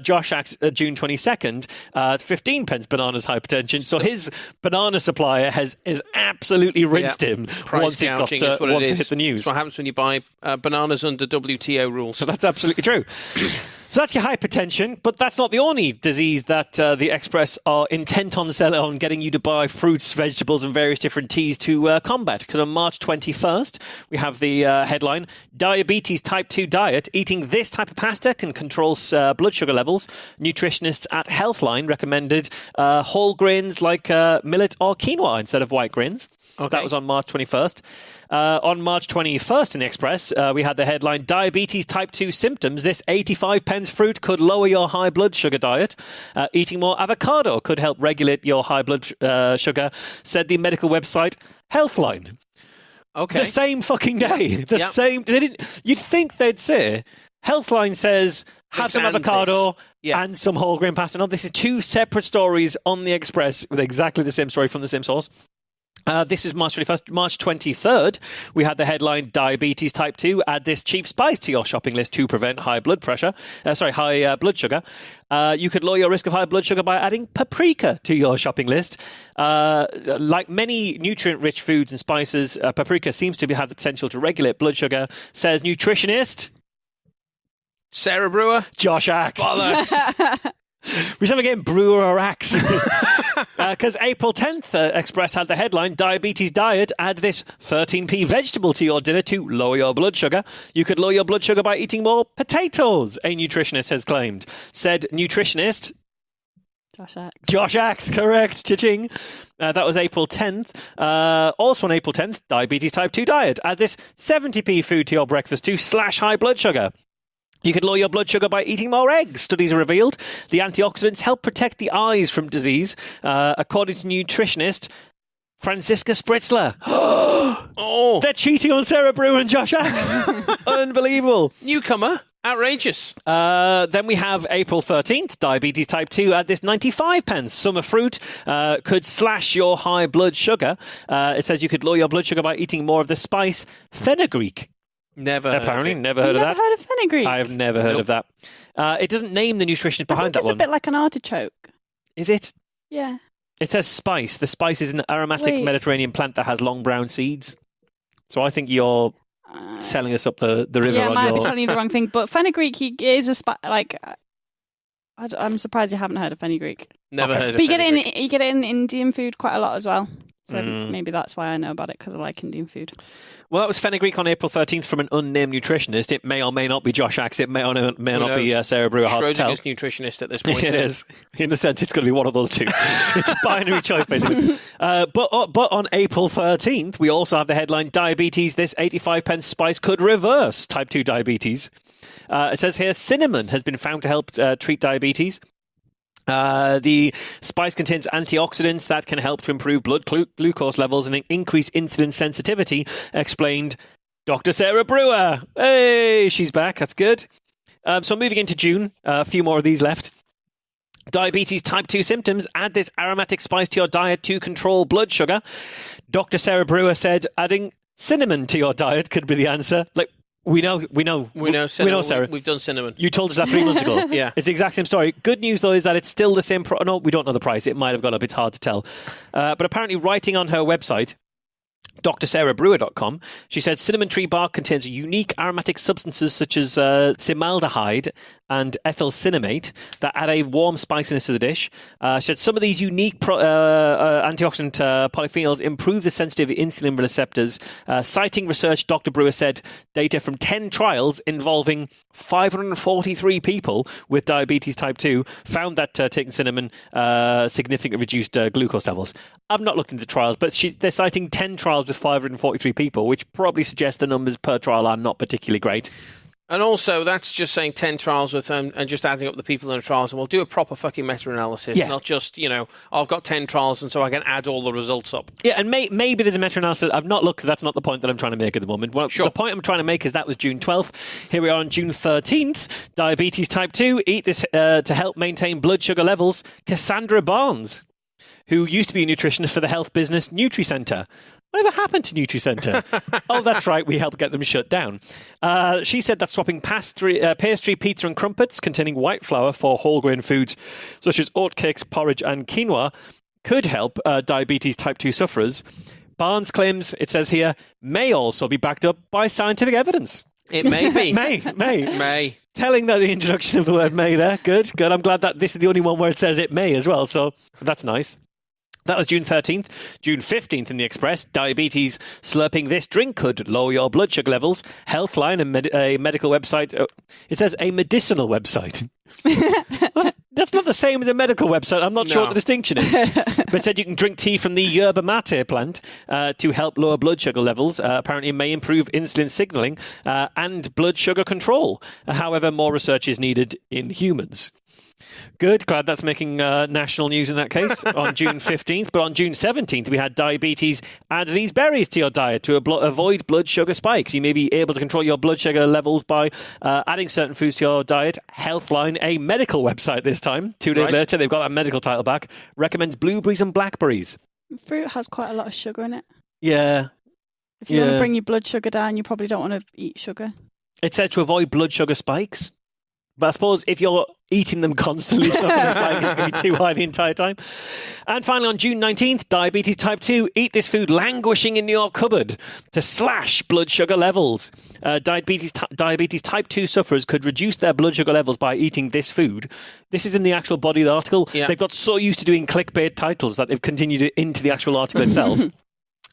Josh Axe, June 22nd, 15p bananas, hypertension. So his banana supplier has absolutely rinsed him once it hit the news. That's what happens when you buy bananas under WTO rules. So that's absolutely true. So that's your hypertension, but that's not the only disease that the Express are intent on selling, on getting you to buy fruits, vegetables and various different teas to combat. Because on March 21st, we have the headline, Diabetes Type 2 Diet. Eating this type of pasta can control blood sugar levels. Nutritionists at Healthline recommended whole grains like millet or quinoa instead of white grains. Okay. That was on March 21st. On March 21st in the Express, we had the headline, Diabetes Type 2 Symptoms. This 85p fruit could lower your high blood sugar diet. Eating more avocado could help regulate your high blood sugar, said the medical website Healthline. Okay. The same fucking day. Same. You'd think they'd say, Healthline says, have some avocado and some whole grain pasta. No, this is two separate stories on the Express with exactly the same story from the same source. This is March 21st. March 23rd, we had the headline, Diabetes Type 2. Add this cheap spice to your shopping list to prevent high blood sugar. You could lower your risk of high blood sugar by adding paprika to your shopping list. Like many nutrient-rich foods and spices, paprika seems to have the potential to regulate blood sugar, says nutritionist Sarah Brewer. Josh Axe. Bollocks. We should have again Brewer or Axe. Because April 10th, Express had the headline, Diabetes Diet. Add this 13p vegetable to your dinner to lower your blood sugar. You could lower your blood sugar by eating more potatoes, a nutritionist has claimed. Said nutritionist Josh Axe, correct. Cha-ching. That was April 10th. Also on April 10th, Diabetes Type 2 Diet. Add this 70p food to your breakfast to slash high blood sugar. You could lower your blood sugar by eating more eggs. Studies have revealed the antioxidants help protect the eyes from disease, according to nutritionist Franziska Spritzler. Oh, they're cheating on Sarah Brewer and Josh Axe. Unbelievable. Newcomer. Outrageous. Then we have April 13th, Diabetes Type 2 at this 95p. Summer fruit could slash your high blood sugar. It says you could lower your blood sugar by eating more of the spice fenugreek. Never heard of that. Heard of fenugreek. I have never heard of that. It doesn't name the nutritionist behind that one. It's a bit like an artichoke. Is it? Yeah. It says spice. The spice is an aromatic Mediterranean plant that has long brown seeds. So I think you're selling us up the river. Yeah, I might be telling you the wrong thing. But fenugreek is a I'm surprised you haven't heard of fenugreek. Never heard of But fenugreek. you get it in Indian food quite a lot as well. So maybe that's why I know about it, because I like Indian food. Well, that was fenugreek on April 13th from an unnamed nutritionist. It may or may not be Josh Axe. It may or may not be Sarah Brewer. Hard to tell. Schrodinger's nutritionist at this point. It is. In a sense, it's going to be one of those two. It's a binary choice, basically. But on April 13th, we also have the headline, Diabetes, this 85p spice could reverse type 2 diabetes. It says here, cinnamon has been found to help treat diabetes. The spice contains antioxidants that can help to improve blood glucose levels and increase insulin sensitivity, explained Dr. Sarah Brewer. Hey, she's back. That's good. So moving into June, a few more of these left. Diabetes type 2 symptoms. Add this aromatic spice to your diet to control blood sugar. Dr. Sarah Brewer said adding cinnamon to your diet could be the answer. Like, we know, Sarah. We've done cinnamon. You told us that 3 months ago. Yeah. It's the exact same story. Good news, though, is that it's still the same... No, we don't know the price. It might have gone up. It's hard to tell. But apparently, writing on her website, DrSarahBrewer.com, she said cinnamon tree bark contains unique aromatic substances such as cimaldehyde and ethyl cinnamate that add a warm spiciness to the dish. She said some of these unique antioxidant polyphenols improve the sensitivity of insulin receptors. Citing research, Dr. Brewer said data from 10 trials involving 543 people with diabetes type 2 found that taking cinnamon significantly reduced glucose levels. I've not looked into trials, but they're citing 10 trials with 543 people, which probably suggests the numbers per trial are not particularly great. And also, that's just saying 10 trials with and just adding up the people in the trials, and we'll do a proper fucking meta-analysis, not just, I've got 10 trials and so I can add all the results up. Yeah, and maybe there's a meta-analysis. I've not looked, that's not the point that I'm trying to make at the moment. Well, sure. The point I'm trying to make is that was June 12th. Here we are on June 13th. Diabetes type 2, eat this to help maintain blood sugar levels. Cassandra Barnes, who used to be a nutritionist for the health business NutriCenter. Whatever happened to NutriCenter? Oh, that's right. We helped get them shut down. She said that swapping pastry, pizza and crumpets containing white flour for whole grain foods such as oatcakes, porridge and quinoa could help diabetes type 2 sufferers. Barnes claims, it says here, may also be backed up by scientific evidence. It may be. May. Telling that the introduction of the word may there. Good. I'm glad that this is the only one where it says it may as well, so that's nice. That was June 13th. June 15th in the Express, diabetes, slurping this drink could lower your blood sugar levels. Healthline, a medical website. It says a medicinal website. That's not the same as a medical website. I'm not sure what the distinction is. But it said you can drink tea from the yerba mate plant to help lower blood sugar levels. Apparently it may improve insulin signaling and blood sugar control. However, more research is needed in humans. Good. Glad that's making national news in that case on June 15th. But on June 17th, we had diabetes. Add these berries to your diet to avoid blood sugar spikes. You may be able to control your blood sugar levels by adding certain foods to your diet. Healthline, a medical website this time. 2 days later, they've got that medical title back. Recommends blueberries and blackberries. Fruit has quite a lot of sugar in it. Yeah. If you want to bring your blood sugar down, you probably don't want to eat sugar. It says to avoid blood sugar spikes. But I suppose if you're eating them constantly, it's not going to spike. It's going to be too high the entire time. And finally, on June 19th, diabetes type 2. Eat this food languishing in your cupboard to slash blood sugar levels. Diabetes type 2 sufferers could reduce their blood sugar levels by eating this food. This is in the actual body of the article. Yeah. They've got so used to doing clickbait titles that they've continued it into the actual article itself.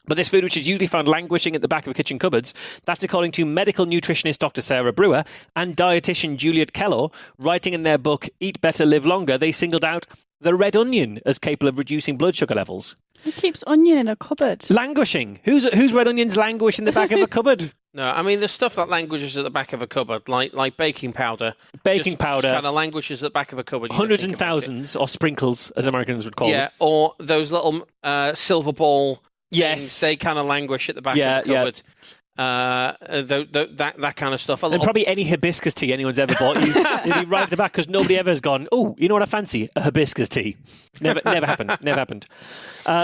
But this food, which is usually found languishing at the back of kitchen cupboards, that's according to medical nutritionist Dr. Sarah Brewer and dietitian Juliet Kellogg, writing in their book, Eat Better, Live Longer, they singled out the red onion as capable of reducing blood sugar levels. Who keeps onion in a cupboard? Languishing. Whose red onions languish in the back of a cupboard? No, I mean, the stuff that languishes at the back of a cupboard, like baking powder. Baking powder. Just kind of languishes at the back of a cupboard. Hundreds and thousands, or sprinkles, as Americans would call them. Yeah, or those little silver ball... Yes, they kind of languish at the back of the cupboard. That kind of stuff. And probably any hibiscus tea anyone's ever bought, you'd be right at the back because nobody ever has gone, oh, you know what I fancy? A hibiscus tea. Never happened.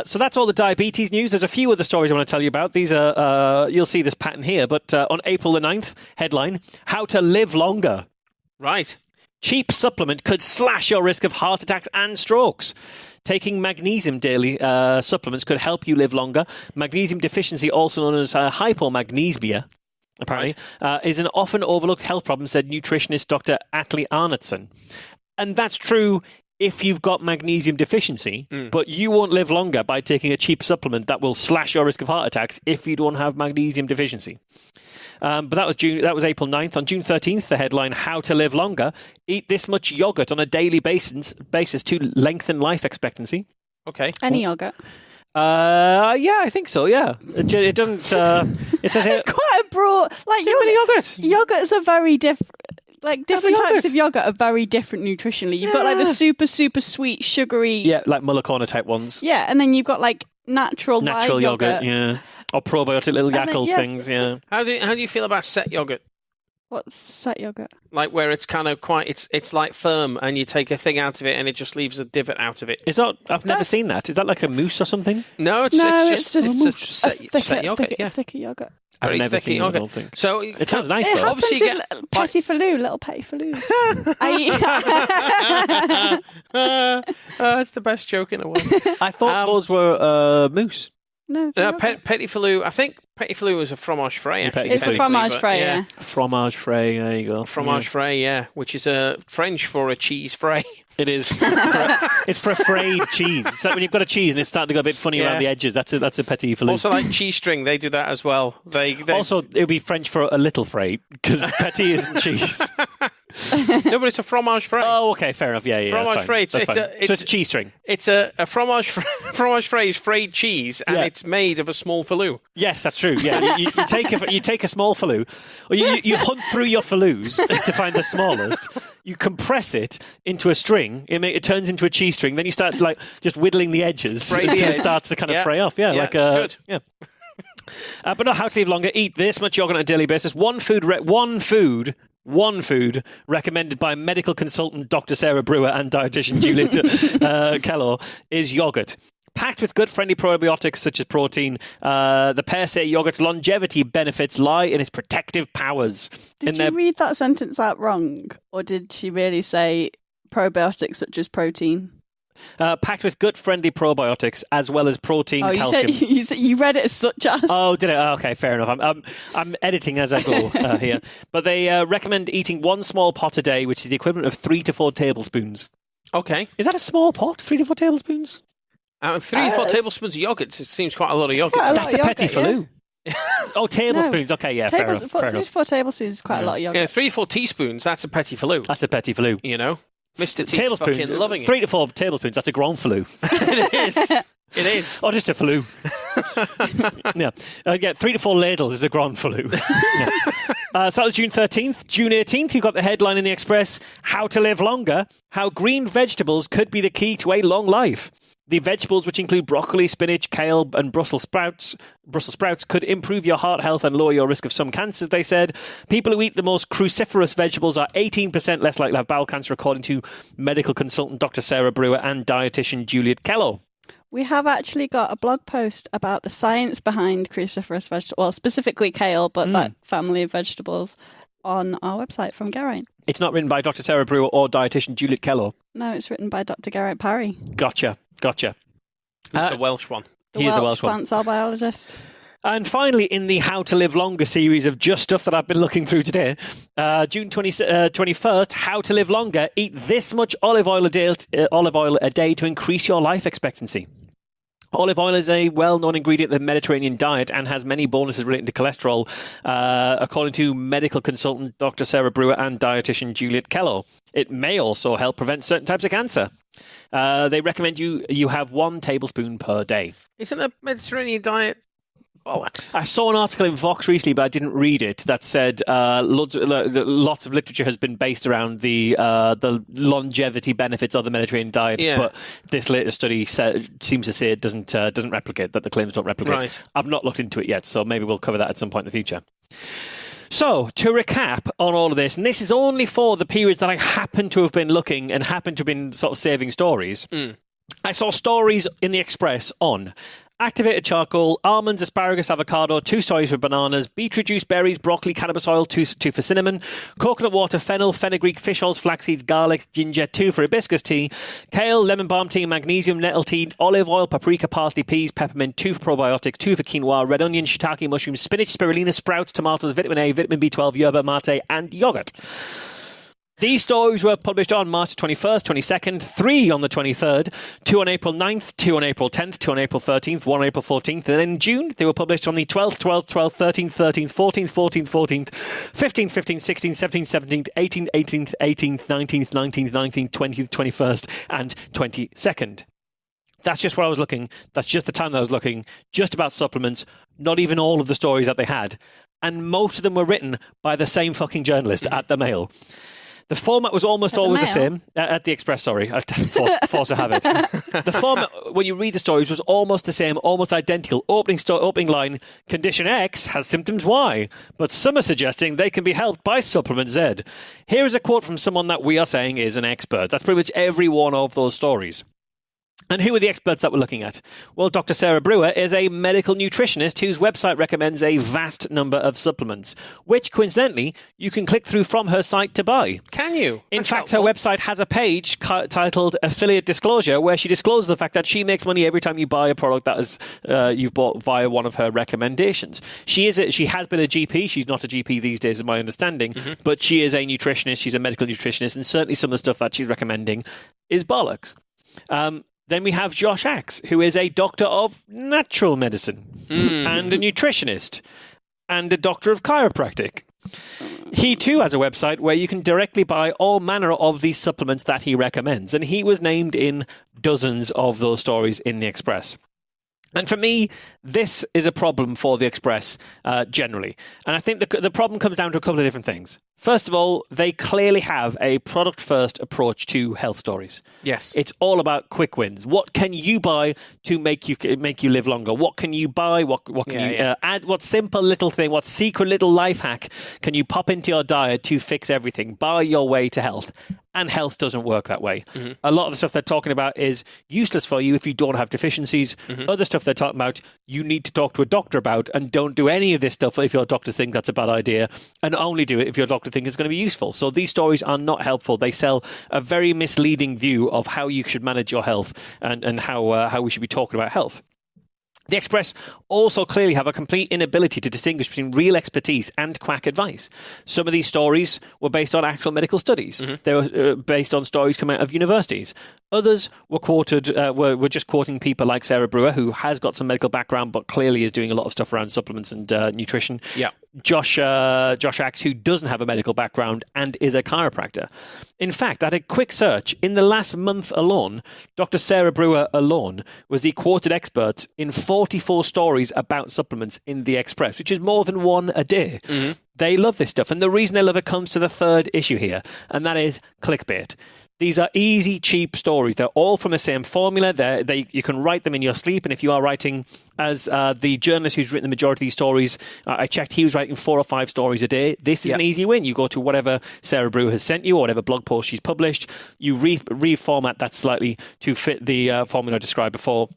So that's all the diabetes news. There's a few other stories I want to tell you about. These are, you'll see this pattern here, but on April the 9th, headline, How to Live Longer. Right. Cheap supplement could slash your risk of heart attacks and strokes. Taking magnesium daily supplements could help you live longer. Magnesium deficiency, also known as hypomagnesemia, apparently, is an often overlooked health problem, said nutritionist Dr. Atle Arnardson. And that's true if you've got magnesium deficiency, but you won't live longer by taking a cheap supplement that will slash your risk of heart attacks if you don't have magnesium deficiency. But that was April 9th. On June 13th, the headline, How to Live Longer. Eat this much yogurt on a daily basis to lengthen life expectancy. Okay. Any yogurt? Yeah, I think so, yeah. It doesn't... it says it's quite a broad... Like, yogurt. Yogurts are very different. Like, different types of yogurt are very different nutritionally. You've got, like, the super, super sweet, sugary... Yeah, like Mullacona type ones. Yeah, and then you've got, like, natural yogurt, yeah. Or probiotic little And then, Yakult yeah. things, yeah. How do you feel about set yogurt? What's set yogurt? Like where it's kind of it's like firm, and you take a thing out of it, and it just leaves a divot out of it. Is that? I've never seen that. Is that like a mousse or something? No, it's just set yogurt. Yeah, thicker yogurt. I've very never thick seen yogurt. the whole thing. So It sounds nice, It though. Obviously you happens get, with petty faloo, little petty faloos. it's the best joke in the world. I thought those were mousse. No, Petit Falou. I think Petit Falou is a fromage frais. Actually, it's a fromage but, frais, yeah. Fromage frais, there you go. Fromage frais, yeah, which is French for a cheese frais. It is. It's for a frayed cheese. It's like when you've got a cheese and it's starting to go a bit funny around the edges. That's a petit falou. Also, like cheese string, they do that as well. They Also, it would be French for a little frayed because petit isn't cheese. No, but it's a fromage frais. Oh, okay, fair enough. Yeah, Fromage frais. So it's a cheese string. It's a fromage frais is frayed cheese, and it's made of a small falou. Yes, that's true. Yeah, you take a small faloo, or you hunt through your faloos to find the smallest. You compress it into a string. It turns into a cheese string. Then you start like just whittling the edges until it starts to kind of fray off. Yeah, like it's good. Yeah. But not how to live longer. Eat this much yogurt on a daily basis. One food recommended by medical consultant Dr. Sarah Brewer and dietitian Juliet Kellogg is yogurt. Packed with gut-friendly probiotics such as protein, the pair say yogurt's longevity benefits lie in its protective powers. Did you read that sentence out wrong? Or did she really say probiotics such as protein? Packed with gut-friendly probiotics as well as protein, calcium. You read it as such as. Oh, did I? Oh, okay, fair enough. I'm editing as I go here. But they recommend eating one small pot a day, which is the equivalent of 3 to 4 tablespoons. Okay. Is that a small pot? 3 to 4 tablespoons? 3 to 4 tablespoons of yogurt. It seems quite a lot of yogurt. That's a petit falou. Yeah. Oh, tablespoons. Okay, yeah, fair enough. 3 to 4 tablespoons is quite a lot of yogurt. Yeah, 3 to 4 teaspoons. That's a petit falou. That's a petit falou. You know, Mr. T's fucking loving it. 3 to 4 tablespoons. That's a grand falou. It is. It is. Or just a falou. Yeah. 3 to 4 ladles is a grand falou. Yeah. So that was June 13th. June 18th, you got the headline in the Express: How to live longer. How green vegetables could be the key to a long life. The vegetables, which include broccoli, spinach, kale, and Brussels sprouts, could improve your heart health and lower your risk of some cancers, they said. People who eat the most cruciferous vegetables are 18% less likely to have bowel cancer, according to medical consultant Dr. Sarah Brewer and dietitian Juliet Kellogg. We have actually got a blog post about the science behind cruciferous vegetables, well, specifically kale, but that family of vegetables, on our website from Geraint. It's not written by Dr. Sarah Brewer or dietitian Juliet Kellogg. No, it's written by Dr. Geraint Parry. Gotcha. He's the Welsh one. He is the Welsh one. Plant cell biologist. And finally, in the How to Live Longer series of just stuff that I've been looking through today, June 21st, How to Live Longer. Eat this much olive oil a day to increase your life expectancy. Olive oil is a well-known ingredient in the Mediterranean diet and has many bonuses relating to cholesterol, according to medical consultant Dr. Sarah Brewer and dietitian Juliet Kellogg. It may also help prevent certain types of cancer. They recommend you have 1 tablespoon per day. Isn't a Mediterranean diet bollocks? I saw an article in Vox recently, but I didn't read it, that said lots of literature has been based around the longevity benefits of the Mediterranean diet. Yeah. But this latest study seems to say it doesn't replicate, that the claims don't replicate. Right. I've not looked into it yet, so maybe we'll cover that at some point in the future. So, to recap on all of this, and this is only for the periods that I happen to have been looking and happen to have been sort of saving stories, I saw stories in the Express on activated charcoal, almonds, asparagus, avocado, 2 stories for bananas, beetroot juice, berries, broccoli, cannabis oil, 2 for cinnamon, coconut water, fennel, fenugreek, fish oils, flax seeds, garlic, ginger, 2 for hibiscus tea, kale, lemon balm tea, magnesium, nettle tea, olive oil, paprika, parsley, peas, peppermint, 2 for probiotics, 2 for quinoa, red onion, shiitake, mushrooms, spinach, spirulina, sprouts, tomatoes, vitamin A, vitamin B12, yerba mate, and yogurt. These stories were published on March 21st, 22nd, 3 on the 23rd, 2 on April 9th, 2 on April 10th, 2 on April 13th, 1 on April 14th, and then in June they were published on the 12th, 12th, 12th, 13th, 13th, 14th, 14th, 14th, 15th, 15th, 16th, 17th, 17th, 18th, 18th, 18th, 19th, 19th, 19th, 20th, 21st, and 22nd. That's just what I was looking. That's just the time that I was looking. Just about supplements, not even all of the stories that they had. And most of them were written by the same fucking journalist at the Mail. The format was almost always the same. At the Express, sorry. Force of habit. The format, when you read the stories, was almost the same, almost identical. Opening line, condition X has symptoms Y, but some are suggesting they can be helped by supplement Z. Here is a quote from someone that we are saying is an expert. That's pretty much every one of those stories. And who are the experts that we're looking at? Well, Dr. Sarah Brewer is a medical nutritionist whose website recommends a vast number of supplements, which, coincidentally, you can click through from her site to buy. Can you? In fact, her website has a page titled Affiliate Disclosure, where she discloses the fact that she makes money every time you buy a product that is you've bought via one of her recommendations. She has been a GP. She's not a GP these days, is my understanding, but she is a nutritionist. She's a medical nutritionist, and certainly some of the stuff that she's recommending is bollocks. Then we have Josh Axe, who is a doctor of natural medicine and a nutritionist and a doctor of chiropractic. He too has a website where you can directly buy all manner of these supplements that he recommends. And he was named in dozens of those stories in the Express. And for me, this is a problem for the Express generally. And I think the problem comes down to a couple of different things. First of all, they clearly have a product-first approach to health stories. Yes. It's all about quick wins. What can you buy to make you live longer? What can you buy? What can you add? What simple little thing, what secret little life hack can you pop into your diet to fix everything? Buy your way to health. And health doesn't work that way. A lot of the stuff they're talking about is useless for you if you don't have deficiencies. Other stuff they're talking about, you need to talk to a doctor about, and don't do any of this stuff if your doctors think that's a bad idea, and only do it if your doctor thinks it's going to be useful. So these stories are not helpful. They sell a very misleading view of how you should manage your health and how we should be talking about health. The Express also clearly have a complete inability to distinguish between real expertise and quack advice. Some of these stories were based on actual medical studies. They were based on stories coming out of universities. Others were were just quoting people like Sarah Brewer, who has got some medical background, but clearly is doing a lot of stuff around supplements and nutrition. Yeah. Josh Axe, who doesn't have a medical background and is a chiropractor. In fact, at a quick search, in the last month alone, Dr. Sarah Brewer alone was the quoted expert in 44 stories about supplements in the Express, which is more than one a day. They love this stuff, and the reason they love it comes to the third issue here, and that is clickbait. These are easy, cheap stories. They're all from the same formula. You can write them in your sleep. And if you are writing, as the journalist who's written the majority of these stories, I checked, he was writing 4 or 5 stories a day. This is an easy win. You go to whatever Sarah Brewer has sent you or whatever blog post she's published. You reformat that slightly to fit the formula I described before.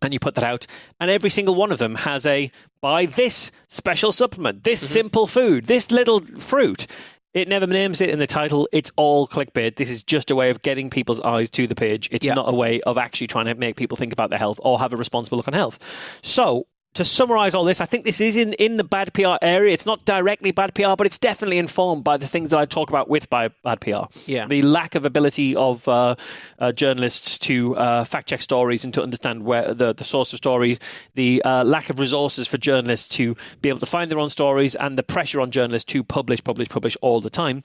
And you put that out, and every single one of them has a buy this special supplement, this simple food, this little fruit. It never names it in the title. It's all clickbait. This is just a way of getting people's eyes to the page. It's not a way of actually trying to make people think about their health or have a responsible look on health. So, to summarize all this, I think this is in the bad PR area. It's not directly bad PR, but it's definitely informed by the things that I talk about with bad PR. Yeah. The lack of ability of journalists to fact check stories and to understand where the source of story, the lack of resources for journalists to be able to find their own stories, and the pressure on journalists to publish all the time.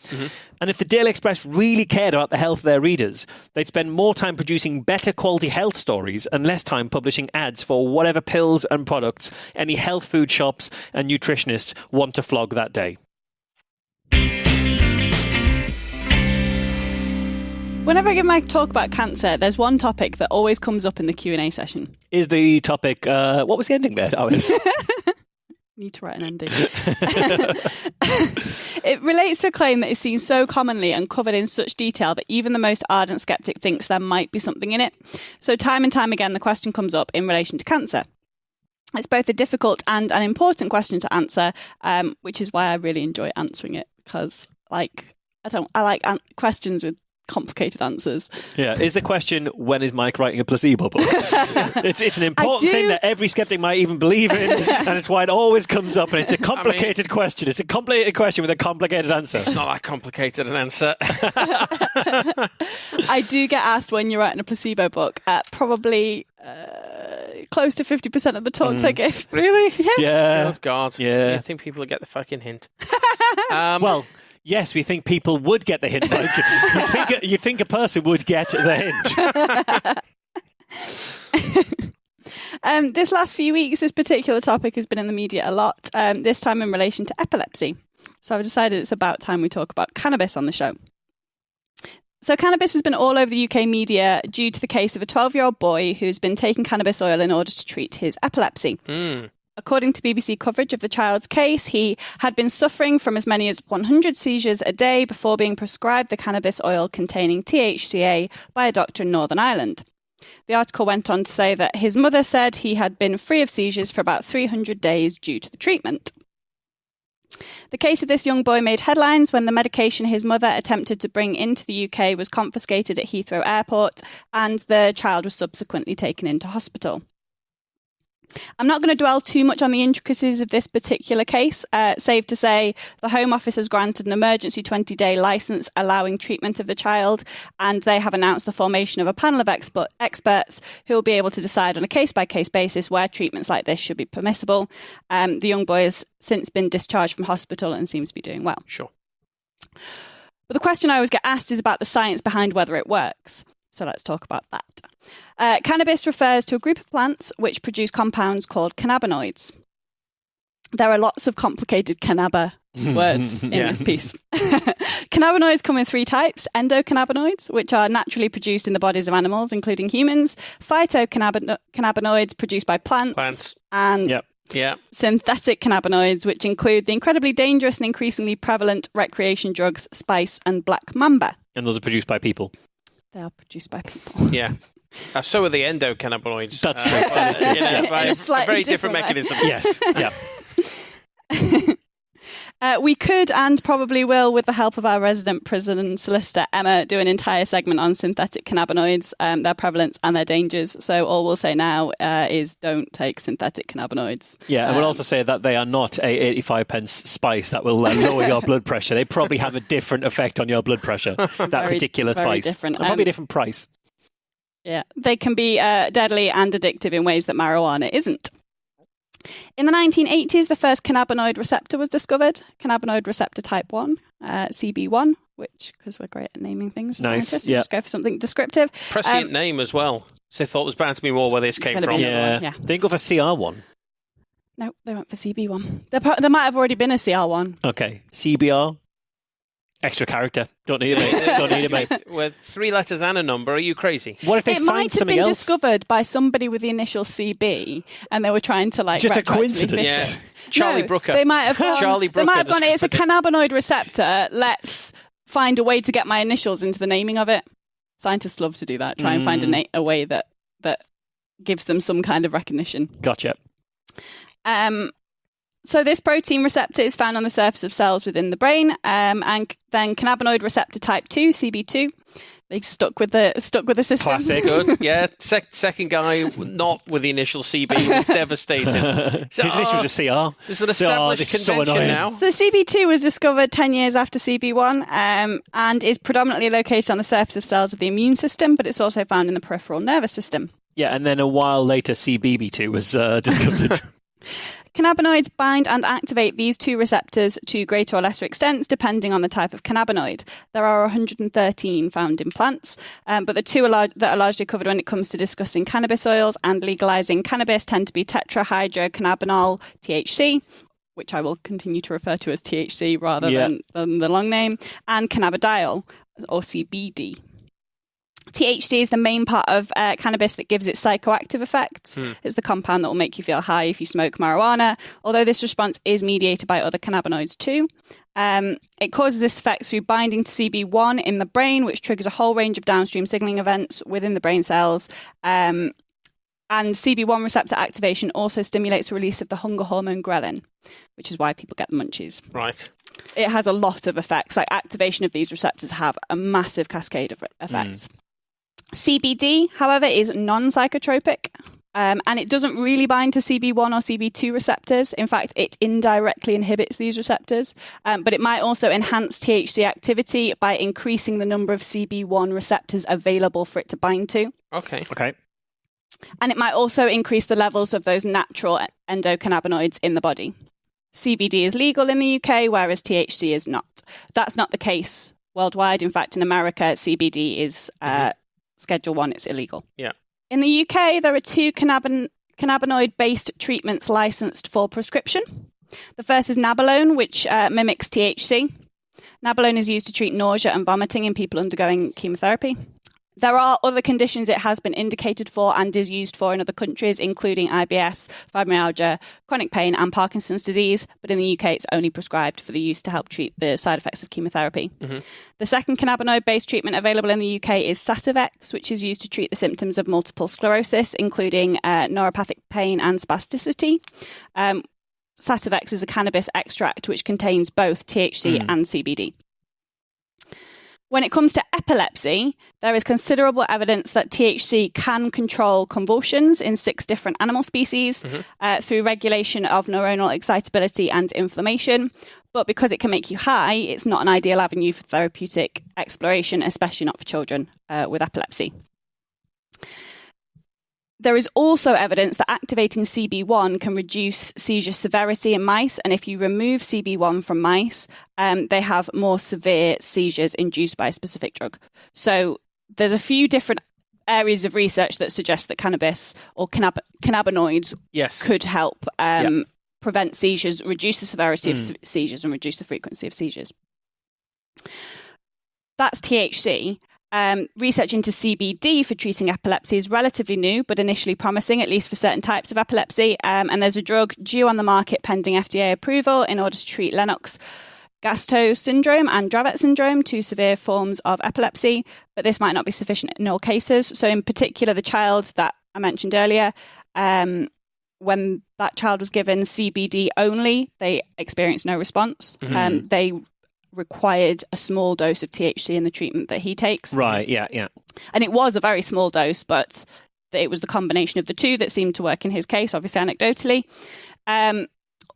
And if the Daily Express really cared about the health of their readers, they'd spend more time producing better quality health stories and less time publishing ads for whatever pills and products any health food shops and nutritionists want to flog that day. Whenever I give my talk about cancer, there's one topic that always comes up in the Q&A session. Is the topic, what was the ending there, Alice? Need to write an ending. It relates to a claim that is seen so commonly and covered in such detail that even the most ardent skeptic thinks there might be something in it. So time and time again, the question comes up in relation to cancer. It's both a difficult and an important question to answer, which is why I really enjoy answering it, because I like questions with complicated answers. Yeah. Is the question, when is Mike writing a placebo book? It's an important thing that every skeptic might even believe in, and it's why it always comes up, and it's a complicated question. It's a complicated question with a complicated answer. It's not that complicated an answer. I do get asked when you're writing a placebo book, probably close to 50% of the talks I give. Really? Yeah. Oh, God. Yeah. You think people will get the fucking hint? Well, yes, we think people would get the hint. You'd think a person would get the hint. This last few weeks, this particular topic has been in the media a lot, this time in relation to epilepsy. So I've decided it's about time we talk about cannabis on the show. So cannabis has been all over the UK media due to the case of a 12-year-old boy who's been taking cannabis oil in order to treat his epilepsy. According to BBC coverage of the child's case, he had been suffering from as many as 100 seizures a day before being prescribed the cannabis oil containing THCA by a doctor in Northern Ireland. The article went on to say that his mother said he had been free of seizures for about 300 days due to the treatment. The case of this young boy made headlines when the medication his mother attempted to bring into the UK was confiscated at Heathrow Airport, and the child was subsequently taken into hospital. I'm not going to dwell too much on the intricacies of this particular case. Save to say, the Home Office has granted an emergency 20-day licence allowing treatment of the child, and they have announced the formation of a panel of experts who will be able to decide on a case-by-case basis where treatments like this should be permissible. The young boy has since been discharged from hospital and seems to be doing well. Sure. But the question I always get asked is about the science behind whether it works. So let's talk about that. Cannabis refers to a group of plants which produce compounds called cannabinoids. There are lots of complicated words in this piece. Cannabinoids come in 3 types: endocannabinoids, which are naturally produced in the bodies of animals, including humans; phytocannabinoids produced by plants. And synthetic cannabinoids, which include the incredibly dangerous and increasingly prevalent recreation drugs spice and black mamba. And those are produced by people. They are produced by people. Yeah. So are the endocannabinoids. That's true. By a very different mechanism. Yes. Yeah. We could and probably will, with the help of our resident prison solicitor, Emma, do an entire segment on synthetic cannabinoids, their prevalence and their dangers. So all we'll say now is don't take synthetic cannabinoids. Yeah, and we'll also say that they are not a 85p spice that will lower your blood pressure. They probably have a different effect on your blood pressure, that particular spice. Different. And probably a different price. Yeah, they can be deadly and addictive in ways that marijuana isn't. In the 1980s, the first cannabinoid receptor was discovered, cannabinoid receptor type 1, CB1, which, because we're great at naming things as scientists, we just go for something descriptive. Prescient name as well. So I thought it was bound to be more where this came from. Yeah. They go for CR1. No, they went for CB1. There might have already been a CR1. Okay. CBR. Extra character. Don't need it, mate. With 3 letters and a number, are you crazy? What if they find something else? It might have been discovered by somebody with the initial CB, and they were trying to just a coincidence. Yeah. Charlie Brooker. They might have gone. Charlie Brooker. They might have gone. It's a cannabinoid receptor. Let's find a way to get my initials into the naming of it. Scientists love to do that. Try and find a way that gives them some kind of recognition. Gotcha. So this protein receptor is found on the surface of cells within the brain, and then cannabinoid receptor type 2, CB2. They stuck with the system. Classic. Good. Yeah. Second guy, not with the initial CB, was devastated. So, his initial was a CR. There's an established convention now. So CB2 was discovered 10 years after CB1 and is predominantly located on the surface of cells of the immune system, but it's also found in the peripheral nervous system. Yeah, and then a while later, CBB2 was discovered. Cannabinoids bind and activate these 2 receptors to greater or lesser extents, depending on the type of cannabinoid. There are 113 found in plants, but the 2 that are largely covered when it comes to discussing cannabis oils and legalising cannabis tend to be tetrahydrocannabinol, THC, which I will continue to refer to as THC rather than the long name, and cannabidiol, or CBD. THC is the main part of cannabis that gives it psychoactive effects. It's the compound that will make you feel high if you smoke marijuana, although this response is mediated by other cannabinoids too. It causes this effect through binding to CB1 in the brain, which triggers a whole range of downstream signaling events within the brain cells. And CB1 receptor activation also stimulates the release of the hunger hormone ghrelin, which is why people get the munchies. Right. It has a lot of effects. Like activation of these receptors have a massive cascade of effects. CBD, however, is non-psychotropic, and it doesn't really bind to CB1 or CB2 receptors. In fact, it indirectly inhibits these receptors, but it might also enhance THC activity by increasing the number of CB1 receptors available for it to bind to. Okay. And it might also increase the levels of those natural endocannabinoids in the body. CBD is legal in the UK, whereas THC is not. That's not the case worldwide. In fact, in America, CBD is Schedule 1, it's illegal. Yeah. In the UK, there are 2 cannabinoid-based treatments licensed for prescription. The first is Nabilone, which mimics THC. Nabilone is used to treat nausea and vomiting in people undergoing chemotherapy. There are other conditions it has been indicated for and is used for in other countries, including IBS, fibromyalgia, chronic pain, and Parkinson's disease. But in the UK, it's only prescribed for the use to help treat the side effects of chemotherapy. Mm-hmm. The second cannabinoid-based treatment available in the UK is Sativex, which is used to treat the symptoms of multiple sclerosis, including neuropathic pain and spasticity. Sativex is a cannabis extract which contains both THC and CBD. When it comes to epilepsy, there is considerable evidence that THC can control convulsions in 6 different animal species through regulation of neuronal excitability and inflammation. But because it can make you high, it's not an ideal avenue for therapeutic exploration, especially not for children with epilepsy. There is also evidence that activating CB1 can reduce seizure severity in mice. And if you remove CB1 from mice, they have more severe seizures induced by a specific drug. So there's a few different areas of research that suggest that cannabis or cannabinoids could help prevent seizures, reduce the severity of seizures, and reduce the frequency of seizures. That's THC. Research into CBD for treating epilepsy is relatively new, but initially promising, at least for certain types of epilepsy. And there's a drug due on the market pending FDA approval in order to treat Lennox-Gastaut syndrome and Dravet syndrome, 2 severe forms of epilepsy. But this might not be sufficient in all cases. So in particular, the child that I mentioned earlier, when that child was given CBD only, they experienced no response. They required a small dose of THC in the treatment that he takes. Right, yeah. And it was a very small dose, but it was the combination of the two that seemed to work in his case, obviously anecdotally.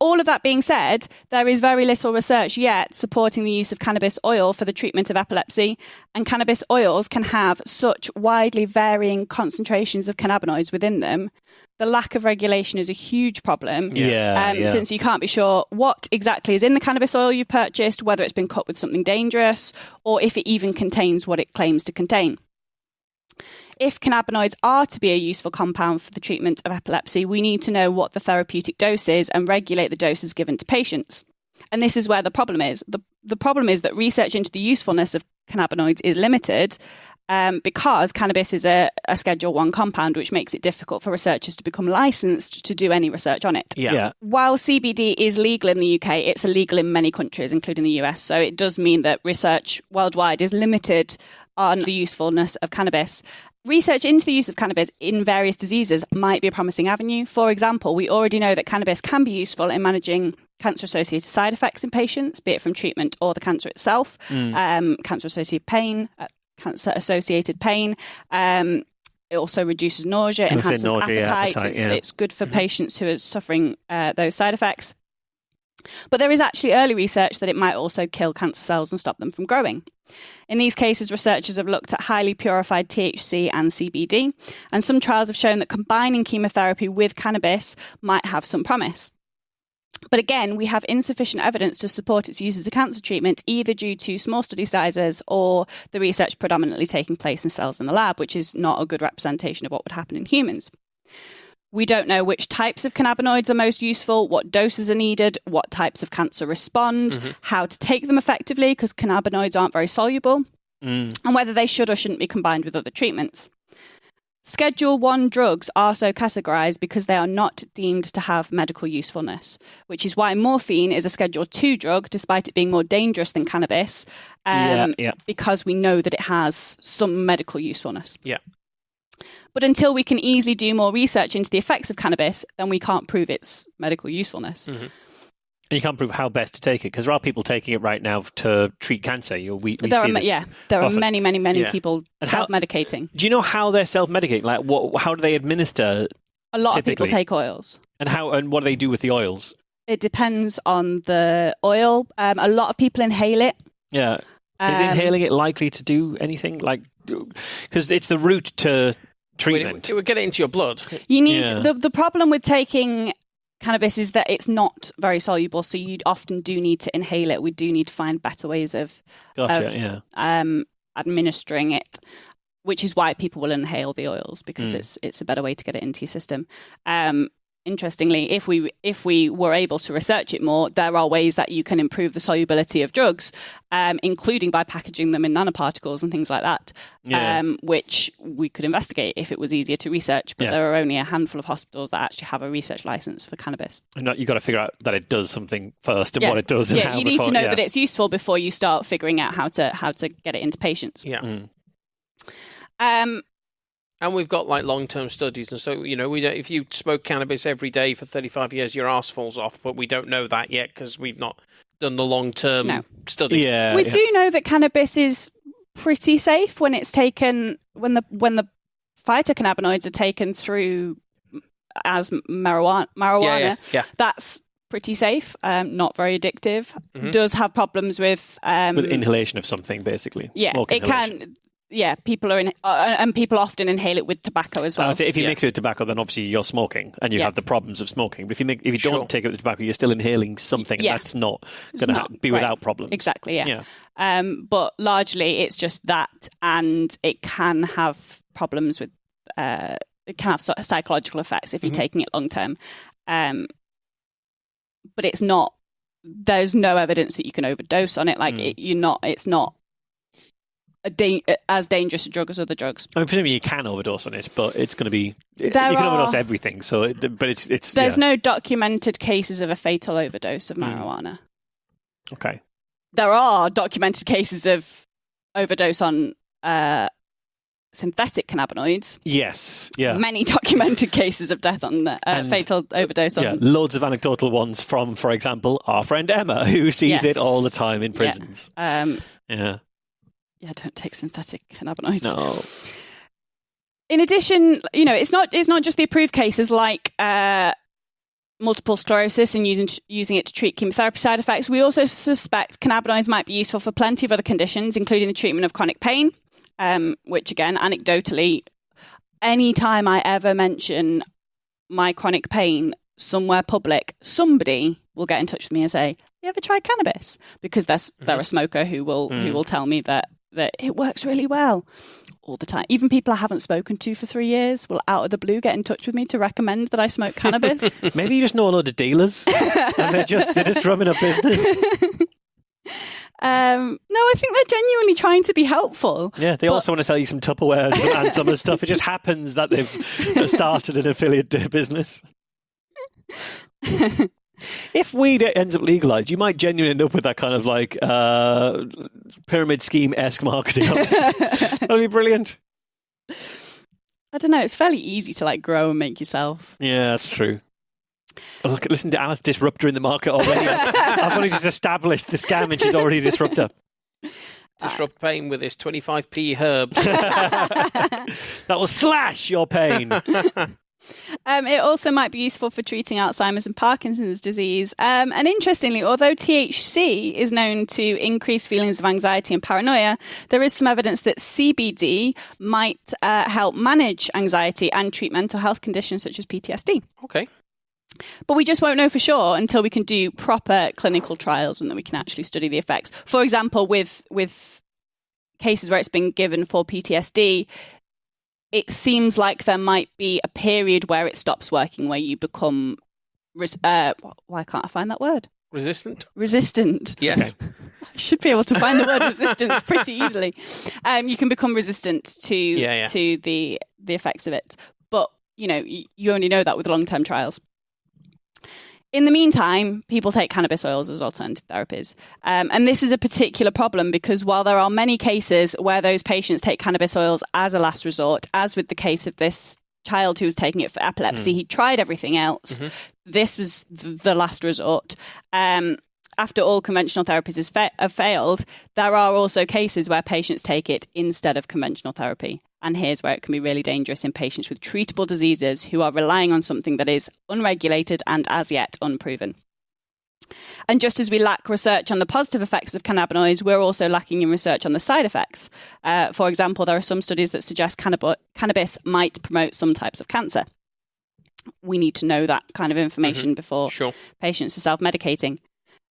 All of that being said, there is very little research yet supporting the use of cannabis oil for the treatment of epilepsy, and cannabis oils can have such widely varying concentrations of cannabinoids within them. The lack of regulation is a huge problem, since you can't be sure what exactly is in the cannabis oil you've purchased, whether it's been cut with something dangerous, or if it even contains what it claims to contain. If cannabinoids are to be a useful compound for the treatment of epilepsy, we need to know what the therapeutic dose is and regulate the doses given to patients. And this is where the problem is. The problem is that research into the usefulness of cannabinoids is limited, because cannabis is a Schedule 1 compound, which makes it difficult for researchers to become licensed to do any research on it. Yeah. While CBD is legal in the UK, it's illegal in many countries, including the US. So it does mean that research worldwide is limited on the usefulness of cannabis. Research into the use of cannabis in various diseases might be a promising avenue. For example, we already know that cannabis can be useful in managing cancer-associated side effects in patients, be it from treatment or the cancer itself, cancer-associated pain, cancer-associated pain. It also reduces nausea, enhances appetite. It's good for patients who are suffering those side effects. But there is actually early research that it might also kill cancer cells and stop them from growing. In these cases, researchers have looked at highly purified THC and CBD, and some trials have shown that combining chemotherapy with cannabis might have some promise. But again, we have insufficient evidence to support its use as a cancer treatment, either due to small study sizes or the research predominantly taking place in cells in the lab, which is not a good representation of what would happen in humans. We don't know which types of cannabinoids are most useful, what doses are needed, what types of cancer respond, how to take them effectively, because cannabinoids aren't very soluble, and whether they should or shouldn't be combined with other treatments. Schedule 1 drugs are so categorized because they are not deemed to have medical usefulness, which is why morphine is a Schedule 2 drug, despite it being more dangerous than cannabis, because we know that it has some medical usefulness. Yeah. But until we can easily do more research into the effects of cannabis, then we can't prove its medical usefulness. And you can't prove how best to take it, because there are people taking it right now to treat cancer. There are many people self-medicating. Do you know how they're self-medicating? Like, how do they administer? A lot typically? of people take oils. And what do they do with the oils? It depends on the oil. A lot of people inhale it. Yeah. Is inhaling it likely to do anything? Because it's the route to treatment. It would get it into your blood. You need the problem with taking cannabis is that it's not very soluble, so you often do need to inhale it. We do need to find better ways of administering it, which is why people will inhale the oils, because it's a better way to get it into your system. In interestingly, if we were able to research it more, there are ways that you can improve the solubility of drugs, including by packaging them in nanoparticles and things like that, which we could investigate if it was easier to research. But there are only a handful of hospitals that actually have a research license for cannabis. And you've got to figure out that it does something first and what it does and how. You need to know that it's useful before you start figuring out how to get it into patients. Yeah. And we've got like long-term studies, and so if you smoke cannabis every day for 35 years, your arse falls off. But we don't know that yet because we've not done the long-term study. Yeah, we do know that cannabis is pretty safe when it's taken when the phytocannabinoids are taken through as marijuana. Yeah. That's pretty safe. Not very addictive. Does have problems with inhalation of something, basically. Yeah, Smoke it inhalation. can. Yeah, people are and people often inhale it with tobacco as well. So if you mix it with tobacco, then obviously you're smoking and you have the problems of smoking. But if you don't take it with tobacco, you're still inhaling something, and that's not going to be without problems. Exactly. Yeah. But largely, it's just that, and it can have problems with. It can have psychological effects if you're taking it long term. But it's not. There's no evidence that you can overdose on it. It's not as dangerous a drug as other drugs. I mean, presumably you can overdose on it, but it's going to be you can overdose everything. So, there's no documented cases of a fatal overdose of marijuana. Okay. There are documented cases of overdose on synthetic cannabinoids. Yes. Yeah. Many documented cases of death on fatal overdose on. Yeah. Loads of anecdotal ones from, for example, our friend Emma, who sees it all the time in prisons. Yeah, don't take synthetic cannabinoids. No. In addition, it's not just the approved cases like multiple sclerosis and using it to treat chemotherapy side effects. We also suspect cannabinoids might be useful for plenty of other conditions, including the treatment of chronic pain, which again, anecdotally, any time I ever mention my chronic pain somewhere public, somebody will get in touch with me and say, "You ever tried cannabis?" Because they're a smoker who will tell me that it works really well all the time. Even people I haven't spoken to for 3 years will out of the blue get in touch with me to recommend that I smoke cannabis. Maybe you just know a load of dealers and they're just drumming up business. No, I think they're genuinely trying to be helpful. Yeah, they also want to sell you some Tupperware and some of the stuff. It just happens that they've started an affiliate business. If weed ends up legalized, you might genuinely end up with that kind of like pyramid scheme-esque marketing. That'll be brilliant. I don't know. It's fairly easy to like grow and make yourself. Yeah, that's true. Oh, listen to Alice disruptor in the market already. I've only just established the scam and she's already a disruptor. Disrupt pain with this 25p herb. That will slash your pain. It also might be useful for treating Alzheimer's and Parkinson's disease. And interestingly, although THC is known to increase feelings of anxiety and paranoia, there is some evidence that CBD might help manage anxiety and treat mental health conditions such as PTSD. Okay. But we just won't know for sure until we can do proper clinical trials and then we can actually study the effects. For example, with cases where it's been given for PTSD, it seems like there might be a period where it stops working, where you become... why can't I find that word? Resistant? Resistant. Yes. I should be able to find the word resistance pretty easily. You can become resistant to the effects of it. But, you only know that with long-term trials. In the meantime, people take cannabis oils as alternative therapies. And this is a particular problem because while there are many cases where those patients take cannabis oils as a last resort, as with the case of this child who was taking it for epilepsy, he tried everything else. This was the last resort. After all conventional therapies have failed, there are also cases where patients take it instead of conventional therapy. And here's where it can be really dangerous in patients with treatable diseases who are relying on something that is unregulated and as yet unproven. And just as we lack research on the positive effects of cannabinoids, we're also lacking in research on the side effects. For example, there are some studies that suggest cannabis might promote some types of cancer. We need to know that kind of information before patients are self-medicating.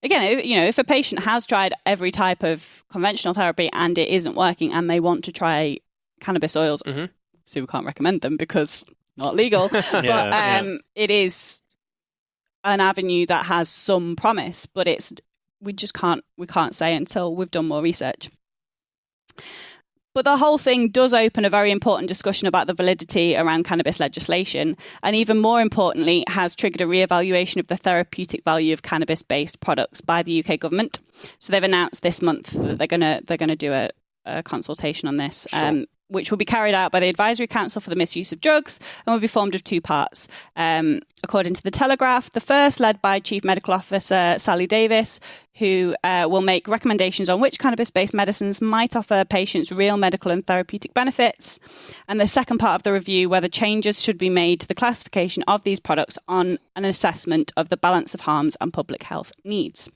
Again, if a patient has tried every type of conventional therapy and it isn't working and they want to try cannabis oils, so we can't recommend them because not legal. It is an avenue that has some promise, but we can't say until we've done more research. But the whole thing does open a very important discussion about the validity around cannabis legislation, and even more importantly, has triggered a reevaluation of the therapeutic value of cannabis-based products by the UK government. So they've announced this month that they're going to do a consultation on this. Sure. Which will be carried out by the Advisory Council for the Misuse of Drugs and will be formed of two parts. According to The Telegraph, the first led by Chief Medical Officer Sally Davis, who will make recommendations on which cannabis-based medicines might offer patients real medical and therapeutic benefits. And the second part of the review, whether changes should be made to the classification of these products on an assessment of the balance of harms and public health needs.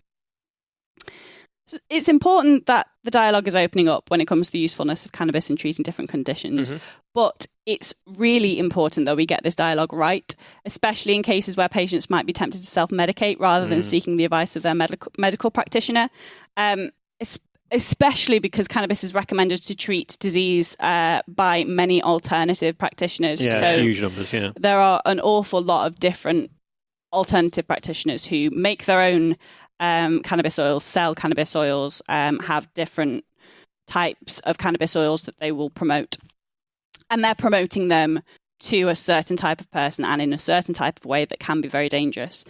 It's important that the dialogue is opening up when it comes to the usefulness of cannabis in treating different conditions. But it's really important that we get this dialogue right, especially in cases where patients might be tempted to self-medicate rather than seeking the advice of their medical practitioner, especially because cannabis is recommended to treat disease by many alternative practitioners. Yeah, so huge numbers, yeah. There are an awful lot of different alternative practitioners who make their own cannabis oils, sell cannabis oils, have different types of cannabis oils that they will promote. And they're promoting them to a certain type of person and in a certain type of way that can be very dangerous.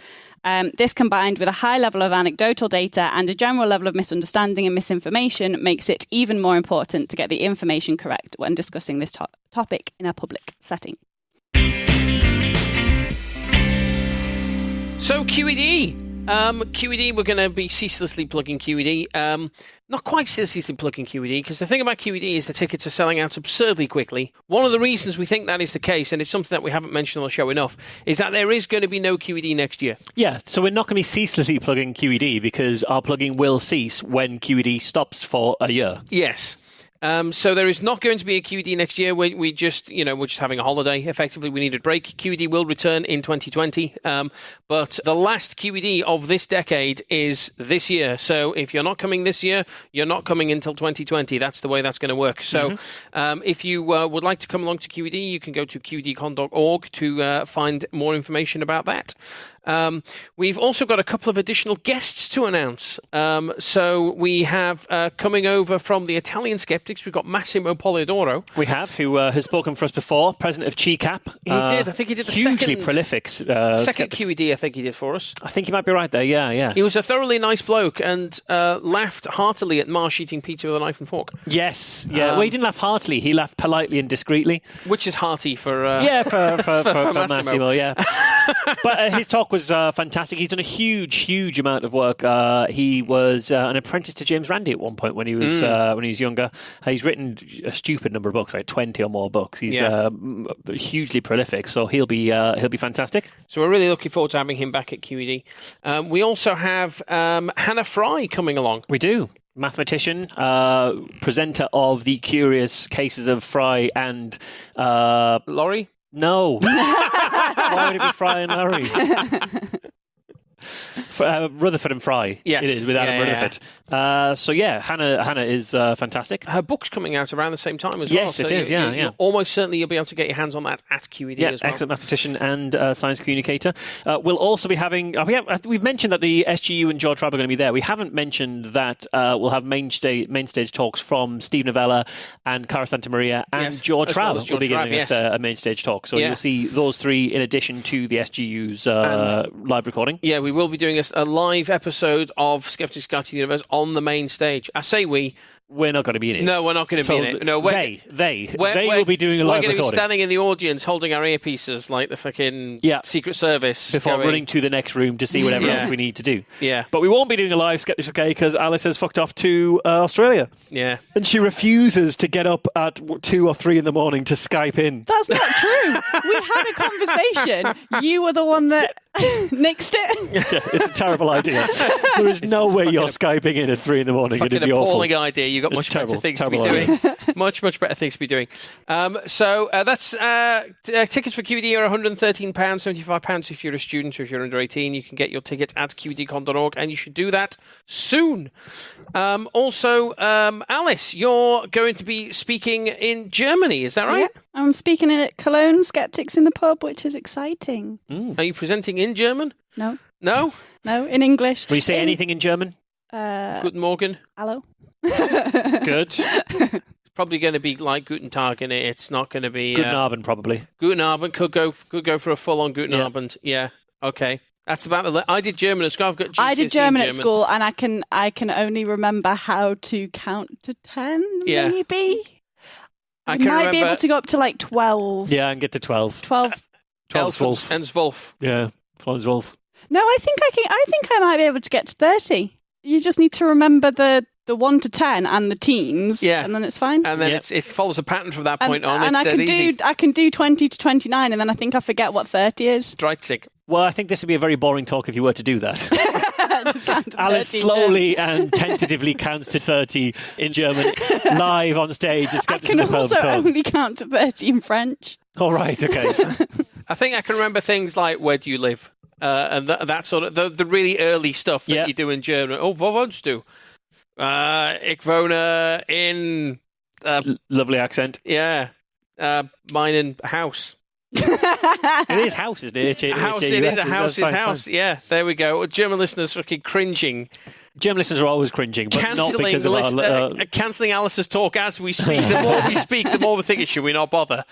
This combined with a high level of anecdotal data and a general level of misunderstanding and misinformation makes it even more important to get the information correct when discussing this topic in a public setting. So QED. QED, we're going to be ceaselessly plugging QED. Not quite ceaselessly plugging QED, because the thing about QED is the tickets are selling out absurdly quickly. One of the reasons we think that is the case, and it's something that we haven't mentioned on the show enough, is that there is going to be no QED next year. Yeah, so we're not going to be ceaselessly plugging QED because our plugging will cease when QED stops for a year. Yes. So there is not going to be a QED next year. We're just having a holiday. Effectively, we need a break. QED will return in 2020. But the last QED of this decade is this year. So if you're not coming this year, you're not coming until 2020. That's the way that's going to work. So if you would like to come along to QED, you can go to qedcon.org to find more information about that. We've also got a couple of additional guests to announce. So we have coming over from the Italian Skeptics, we've got Massimo Polidoro. We have, who has spoken for us before, president of CHICAP. He did. I think he did the hugely second prolific second QED, I think he did for us. I think you might be right there, yeah. He was a thoroughly nice bloke and laughed heartily at Marsh eating pizza with a knife and fork. Yes, yeah. Well, he didn't laugh heartily, he laughed politely and discreetly. Which is hearty for... for Massimo, yeah. But his talk was fantastic. He's done a huge amount of work. He was an apprentice to James Randi at one point when he was younger. He's written a stupid number of books, like 20 or more books. He's hugely prolific, so he'll be fantastic. So we're really looking forward to having him back at QED. We also have Hannah Fry coming along. We do. Mathematician, presenter of The Curious Cases of Fry and... Laurie? No. Why would it be Fry and Laurie? Rutherford and Fry. Yes. It is, with Adam Rutherford. Hannah is fantastic. Her book's coming out around the same time as well. Yes, it is, Almost certainly you'll be able to get your hands on that at QED as well. Excellent mathematician and science communicator. We'll also be having... we've mentioned that the SGU and George Trabb are going to be there. We haven't mentioned that we'll have main stage talks from Steve Novella and Cara Santamaria and George Trabb will be giving us a main stage talk. So you'll see those three in addition to the SGU's live recording. Yeah, we will be doing a live episode of Skeptics Guide to the Universe on the main stage. I say we're not going to be in it. No, we're not going to be in it. No, they will be doing a live recording. We're going to be standing in the audience holding our earpieces like the fucking Secret Service. Before running to the next room to see whatever else we need to do. Yeah. But we won't be doing a live Skeptics UK because Alice has fucked off to Australia. Yeah. And she refuses to get up at 2 or 3 in the morning to Skype in. That's not true. We had a conversation. You were the one that nixed it. Yeah, it's a terrible idea. There is no way you're Skyping in at 3 in the morning. It'd be awful. Appalling idea. You've got much better things to be doing. Much better things to be doing. So that's tickets for QED are £113, £75 if you're a student or if you're under 18. You can get your tickets at qedcon.org and you should do that soon. Also, Alice, you're going to be speaking in Germany, is that right? Yeah, I'm speaking at Cologne Skeptics in the Pub, which is exciting. Are you presenting in German? No. No? No, in English. Will you say anything in German? Guten Morgen. Hello. Good. It's probably going to be like Guten Tag in it. It's not going to be... Guten Abend, probably. Guten Abend could go for a full-on Guten Abend. Yeah, okay. That's about the... I did German at school. I've got GCSE I did German at school, and I can only remember how to count to 10, maybe? I might be able to go up to like 12. Yeah, and get to 12. 12. 12's Wolf. And Zwolf. Yeah, 12's Wolf. No, I think I might be able to get to 30. You just need to remember the 1 to 10 and the teens, and then it's fine. And then it follows a pattern from that point on. And I can do 20 to 29, and then I think I forget what 30 is. 30. Well, I think this would be a very boring talk if you were to do that. Just count to Alice 30 slowly and tentatively counts to 30 in German, live on stage. I can also only count to 30 in French. All right, okay. I think I can remember things like where do you live, and that sort of the really early stuff that you do in German. Oh, wo wohnst du? Ich wohne in... Lovely accent. Yeah. Mine house. It is house, isn't it? House, it is a house is house. Yeah, there we go. German listeners fucking cringing. German listeners are always cringing, but not because of our... cancelling Alice's talk as we speak. The more we speak, the more we think, should we not bother?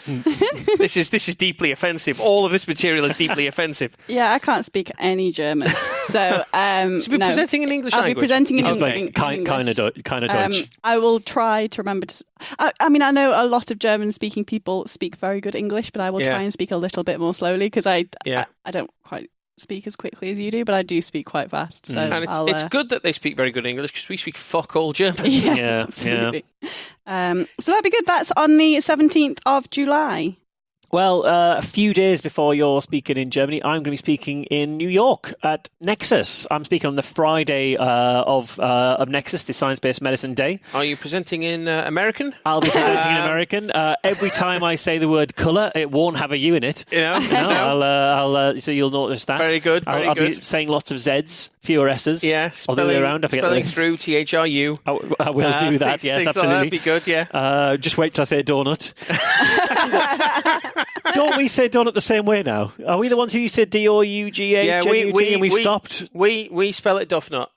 This is deeply offensive. All of this material is deeply offensive. Yeah, I can't speak any German. So, be presenting in English I'll language? be presenting in English. Kind of Deutsch. I will try to remember to... I mean, I know a lot of German-speaking people speak very good English, but I will try and speak a little bit more slowly because I don't quite speak as quickly as you do, but I do speak quite fast. So and it's good that they speak very good English because we speak fuck all German. Yeah, absolutely. So that'd be good. That's on the 17th of July. Well, a few days before you're speaking in Germany, I'm going to be speaking in New York at Nexus. I'm speaking on the Friday of Nexus, the Science-Based Medicine Day. Are you presenting in American? I'll be presenting in American. Every time I say the word colour, it won't have a U in it. I'll so you'll notice that. Very good. I'll be saying lots of Zs, fewer S's. Yeah, all the way around. I forget spelling through THRU. I will do that. Yes, absolutely. That'd be good. Yeah. Just wait till I say donut. Don't we say donut the same way now? Are we the ones who said D-O-U-G-H-N-U-T and we've stopped? We spell it Duffnut,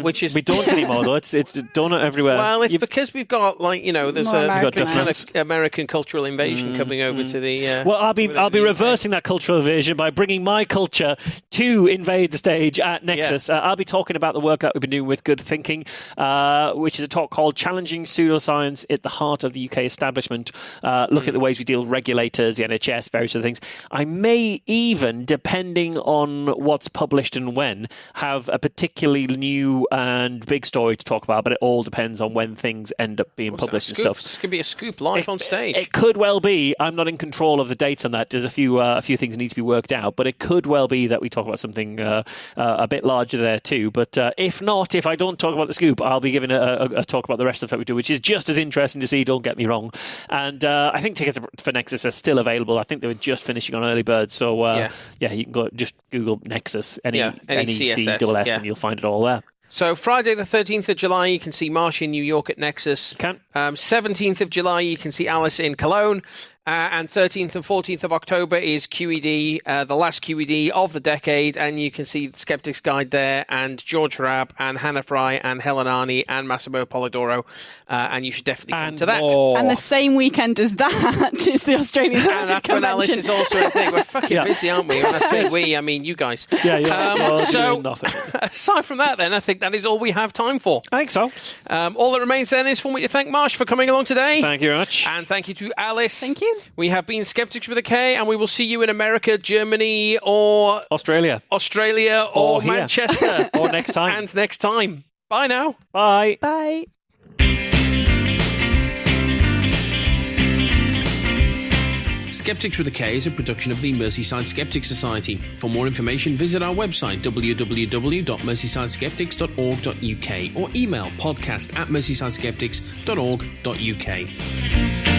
which is... We don't anymore, though. It's donut everywhere. Well, it's because we've got, there's a American cultural invasion coming over to the... well, I'll be reversing that cultural invasion by bringing my culture to invade the stage at Nexus. Yeah. I'll be talking about the work that we've been doing with Good Thinking, which is a talk called Challenging Pseudoscience at the Heart of the UK Establishment. Look at the ways we deal with regulators, the NHS, various other things. I may even, depending on what's published and when, have a particularly new and big story to talk about, but it all depends on when things end up being published and stuff. This could be a scoop live on stage. It could well be. I'm not in control of the dates on that. There's a few things need to be worked out, but it could well be that we talk about something a bit larger there too. But if not, if I don't talk about the scoop, I'll be giving a talk about the rest of the stuff we do, which is just as interesting to see, don't get me wrong. And I think tickets for Nexus are still available. I think they were just finishing on early bird. So you can go just Google Nexus, NECSS, and you'll find it all there. So Friday the 13th of July, you can see Marsh in New York at Nexus. 17th of July, you can see Alice in Cologne. And 13th and 14th of October is QED, the last QED of the decade, and you can see the Skeptics Guide there, and George Rabb, and Hannah Fry, and Helen Arney, and Massimo Polidoro, and you should definitely come to that. And the same weekend as that is the Australian Science Convention. And that's when Alice is also a thing. We're fucking busy, aren't we? When I say we, I mean you guys. So, aside from that, then, I think that is all we have time for. I think so. All that remains then is for me to thank Marsh for coming along today. Thank you very much. And thank you to Alice. Thank you. We have been Skeptics with a K, and we will see you in America, Germany, or Australia, or Manchester, or next time. And next time. Bye now. Bye. Bye. Skeptics with a K is a production of the Merseyside Skeptics Society. For more information, visit our website www.merseysideskeptics.org.uk or email podcast@merseysideskeptics.org.uk.